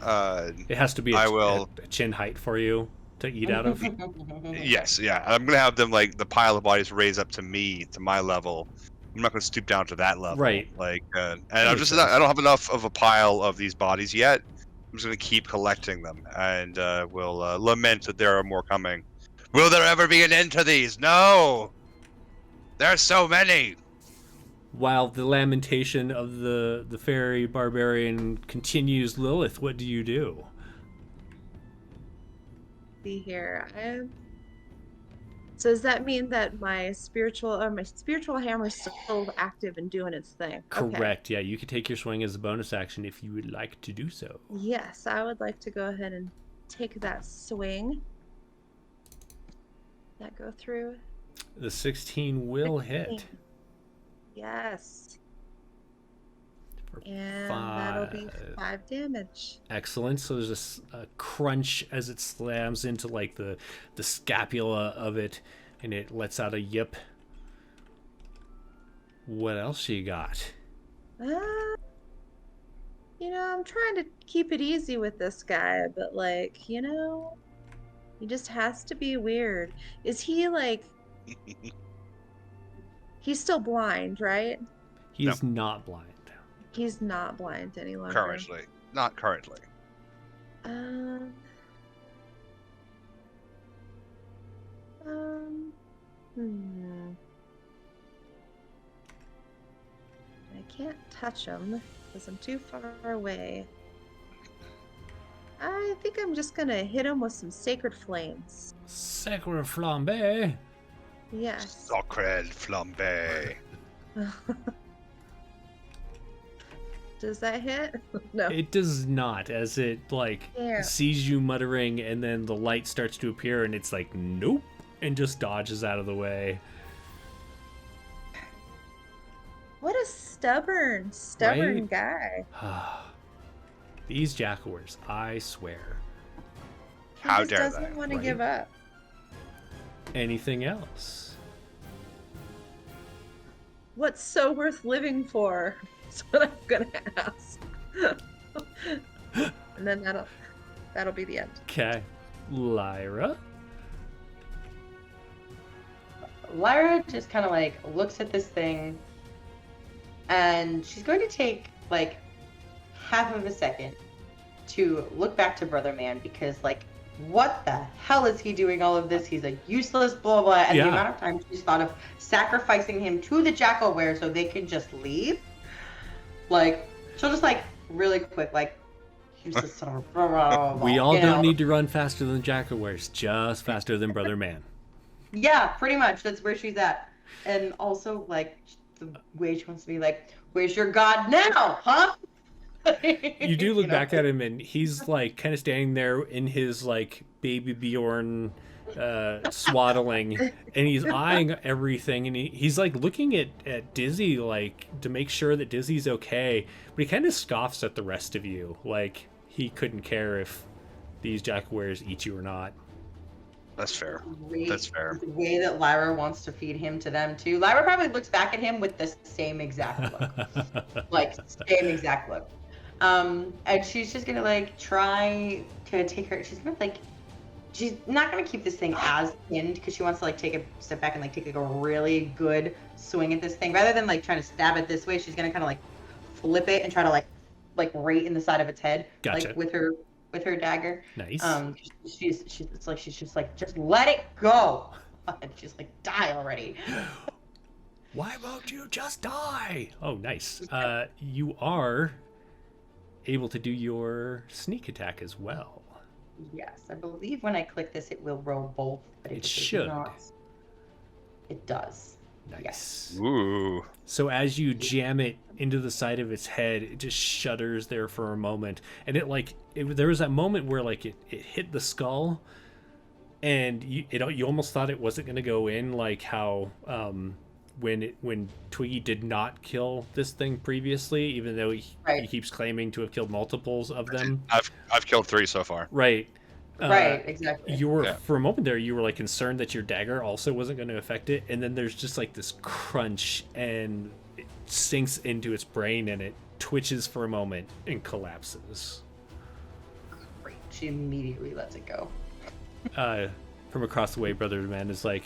it has to be a chin height for you. to eat out of? Yes, yeah. I'm gonna have them like the pile of bodies raise up to me, to my level. I'm not gonna stoop down to that level. Right. Like, and That I'm makes just not, sense. I don't have enough of a pile of these bodies yet. I'm just gonna keep collecting them, and we'll lament that there are more coming. Will there ever be an end to these? No. There's so many. While the lamentation of the fairy barbarian continues, Lilith, what do you do? See here. So does that mean that my spiritual hammer is still active and doing its thing? Okay. Correct. Yeah, you can take your swing as a bonus action if you would like to do so. Yes, I would like to go ahead and take that swing. That go through? The 16 will hit. 16. Yes. For And that'll be 5 damage. Excellent. So there's a crunch as it slams into like the scapula of it, and it lets out a yip. What else you got? I'm trying to keep it easy with this guy, but like, he just has to be weird. Is he like... He's still blind, right? He's not blind. He's not blind any longer. Currently, not currently. I can't touch him because I'm too far away. I think I'm just gonna hit him with some sacred flames. Sacred flambe. Yes. Sacred flambe. Does that hit? No. It does not, as it like Yeah. sees you muttering, and then the light starts to appear, and it's like nope, and just dodges out of the way. What a stubborn Right? guy. These jackalweres, I swear. He How just dare doesn't they, want to right? give up. Anything else? What's so worth living for? That's what I'm gonna ask. And then that'll be the end. Okay, Lyra. Lyra just kind of like looks at this thing, and she's going to take like half of a second to look back to Brother Man, because like, what the hell is he doing all of this? He's a useless blah blah. And the amount of time she's thought of sacrificing him to the jackalwere so they can just leave. Like, she'll just like really quick, like, useless son of a blah, blah, blah, We all you don't know? need to run faster than jackalweres, just faster than Brother Man. Yeah, pretty much. That's where she's at. And also, like, the way she wants to be like, where's your god now, huh? You do look back at him, and he's like kind of standing there in his like baby Bjorn swaddling, and he's eyeing everything, and he's like looking at Dizzy like to make sure that Dizzy's okay, but he kind of scoffs at the rest of you, like he couldn't care if these jackalweres eat you or not. That's fair. That's fair. The way that Lyra wants to feed him to them too. Lyra probably looks back at him with the same exact look. Like, same exact look. And she's just gonna like try to take her, she's gonna like, she's not gonna keep this thing as pinned because she wants to like take a step back and like take like a really good swing at this thing. Rather than like trying to stab it this way, she's gonna kind of like flip it and try to like right in the side of its head. Gotcha. Like with her dagger. Nice. She's just like, just let it go. And she's like, die already. Why won't you just die? Oh, nice. You are able to do your sneak attack as well. Yes, I believe when I click this, it will roll both. But It does should. not, it does. Nice. Yes. Ooh. So as you jam it into the side of its head, it just shudders there for a moment, and there was that moment where like it hit the skull, and you almost thought it wasn't going to go in, like how when Twiggy did not kill this thing previously, even though he keeps claiming to have killed multiples of them. I've killed 3 so far. Right. Right, exactly. You were for a moment there, you were like concerned that your dagger also wasn't going to affect it, and then there's just like this crunch, and it sinks into its brain, and it twitches for a moment and collapses. Great. She immediately lets it go. from across the way, Brother Man is like,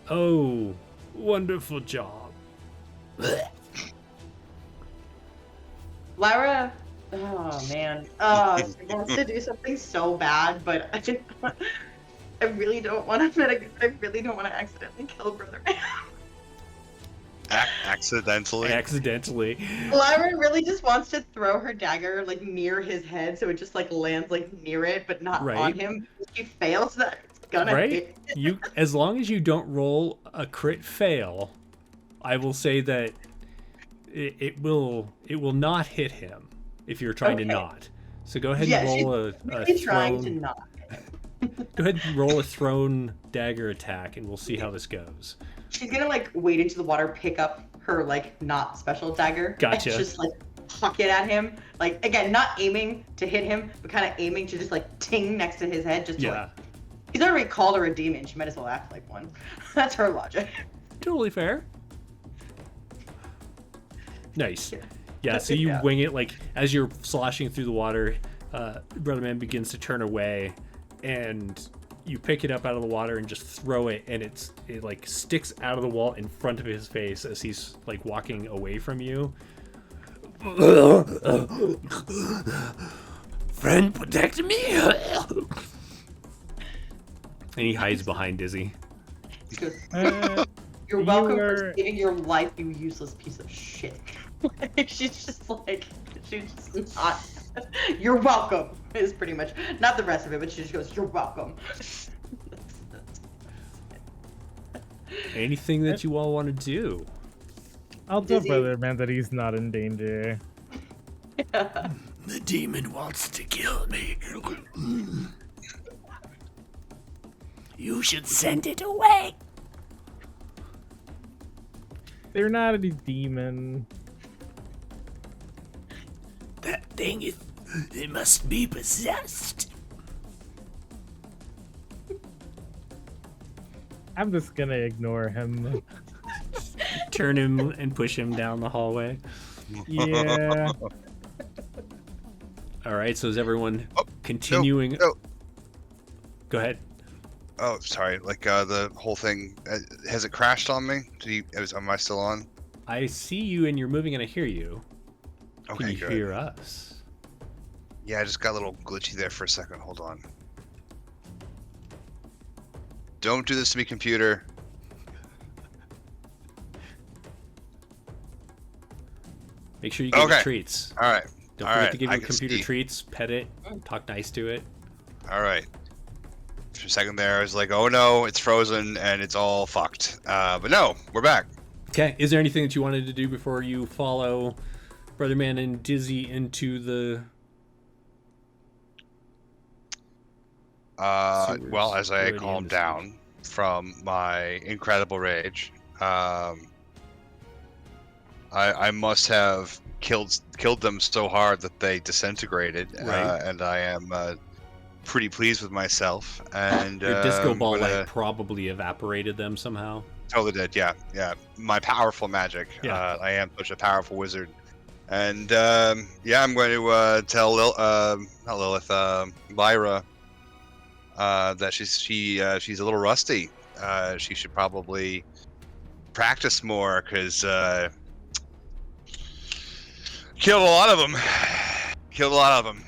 "Oh, wonderful job." Lyra, oh man, she wants to do something so bad, but I really don't want to. I really don't want to accidentally kill Brother Man. Accidentally. Accidentally. Lyra really just wants to throw her dagger like near his head, so it just like lands like near it, but not Right. on him. If she fails, that it's gonna Right? hit. You, as long as you don't roll a crit fail, I will say that it will not hit him if you're trying to Okay. not. So go ahead Yeah, and roll a Really trying to thrown. not. Go ahead and roll a thrown dagger attack, and we'll see how this goes. She's gonna like wade into the water, pick up her like not special dagger, Gotcha. and just like huck it at him. Like again, not aiming to hit him, but kind of aiming to just like ting next to his head, just to Yeah, like. He's already called her a demon. She might as well act like one. That's her logic. totally fair. Nice. Yeah, so Good you job. wing it like as you're sloshing through the water. Brother Man begins to turn away, and you pick it up out of the water and just throw it, and it like sticks out of the wall in front of his face as he's like walking away from you. Friend, protect me. And he hides behind Dizzy. He goes, Uh, You're you welcome are- for saving your life, you useless piece of shit. She's just not. You're welcome. Is pretty much not the rest of it, but she just goes, "You're welcome." Anything that you all want to do? I'll tell Dizzy. Brother Man that he's not in danger. The demon wants to kill me. You should send it away. They're not a demon. That thing is... It must be possessed. I'm just gonna ignore him. Turn him and push him down the hallway. Yeah. All right, so is everyone Oh, continuing? no. Go ahead. Oh, sorry. Like the whole thing, has it crashed on me? Am I still on? I see you and you're moving and I hear you. Can Okay, you good. hear us? Yeah, I just got a little glitchy there for a second. Hold on. Don't do this to me, computer. Make sure you give Okay. it treats. All right. Don't All forget right, to give I your can computer see. treats, pet it, talk nice to it. All right. For a second there, I was like, oh no, it's frozen and it's all fucked. But no, we're back. Okay, is there anything that you wanted to do before you follow Brother Man and Dizzy into the... Sewers Well, as I already calmed industry. down from my incredible rage, I must have killed them so hard that they disintegrated, Right. and I am pretty pleased with myself. And Your disco ball gonna- light probably evaporated them somehow. totally did. Yeah. My powerful magic. Yeah. I am such a powerful wizard. And yeah, I'm going to tell not Lilith, Lyra, that she's a little rusty. She should probably practice more because killed a lot of them.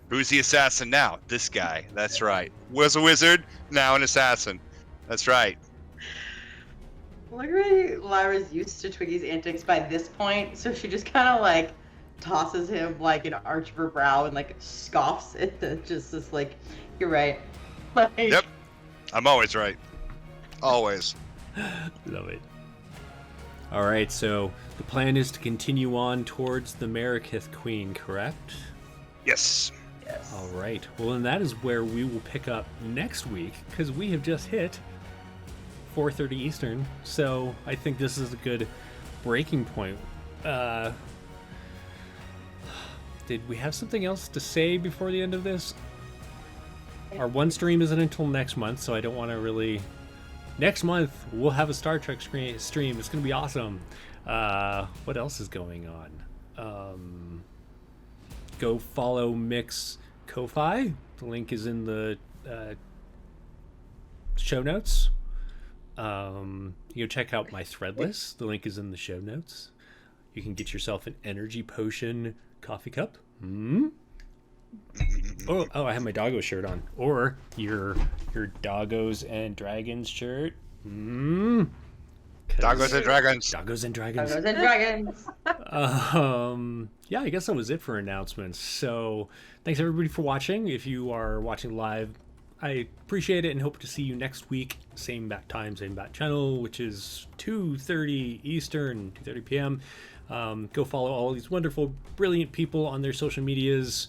Who's the assassin now? This guy. That's right. Was a wizard, now an assassin. That's right. Lyra's used to Twiggy's antics by this point, so she just kind of like tosses him like an arch of her brow and like scoffs at the just this like, "You're right." Like, Yep. I'm always right. Always. Love it. All right, so the plan is to continue on towards the Marikith Queen, correct? Yes. Yes. All right. Well, and that is where we will pick up next week because we have just hit 4:30 Eastern. So I think this is a good breaking point. Did we have something else to say before the end of this? Our one stream isn't until next month, so I don't want to really... Next month, we'll have a Star Trek stream. It's going to be awesome. What else is going on? Go follow Mix Ko-Fi. The link is in the show notes. You go check out my Threadless. The link is in the show notes. You can get yourself an energy potion coffee cup. Oh, I have my doggo shirt on. Or your doggos and dragons shirt. Doggos and dragons. Doggos and dragons. Doggos and dragons. Yeah, I guess that was it for announcements. So thanks everybody for watching. If you are watching live, I appreciate it and hope to see you next week. Same bat time, same bat channel, which is 2:30 Eastern, 2:30 p.m. Go follow all these wonderful, brilliant people on their social medias.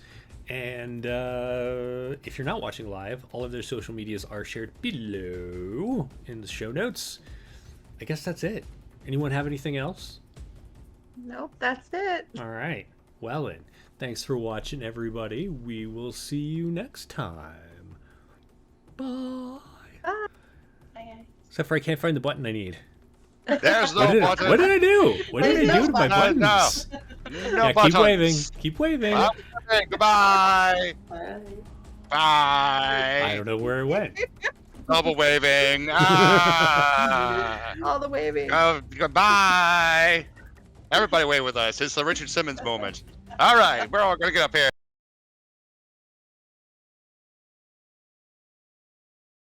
And if you're not watching live, all of their social medias are shared below in the show notes. I guess that's it. Anyone have anything else? Nope, that's it. All right. Well then, thanks for watching, everybody. We will see you next time. Bye. Bye. Okay. Except for I can't find the button I need. There's no button. What did I do? What did There's I no do to my button. buttons? No Yeah, buttons. keep waving. Keep waving. Okay, goodbye. Bye. I Bye. don't know where it went. Double waving. All the waving. Goodbye. Everybody wave with us. It's the Richard Simmons moment. All right, we're all gonna get up here.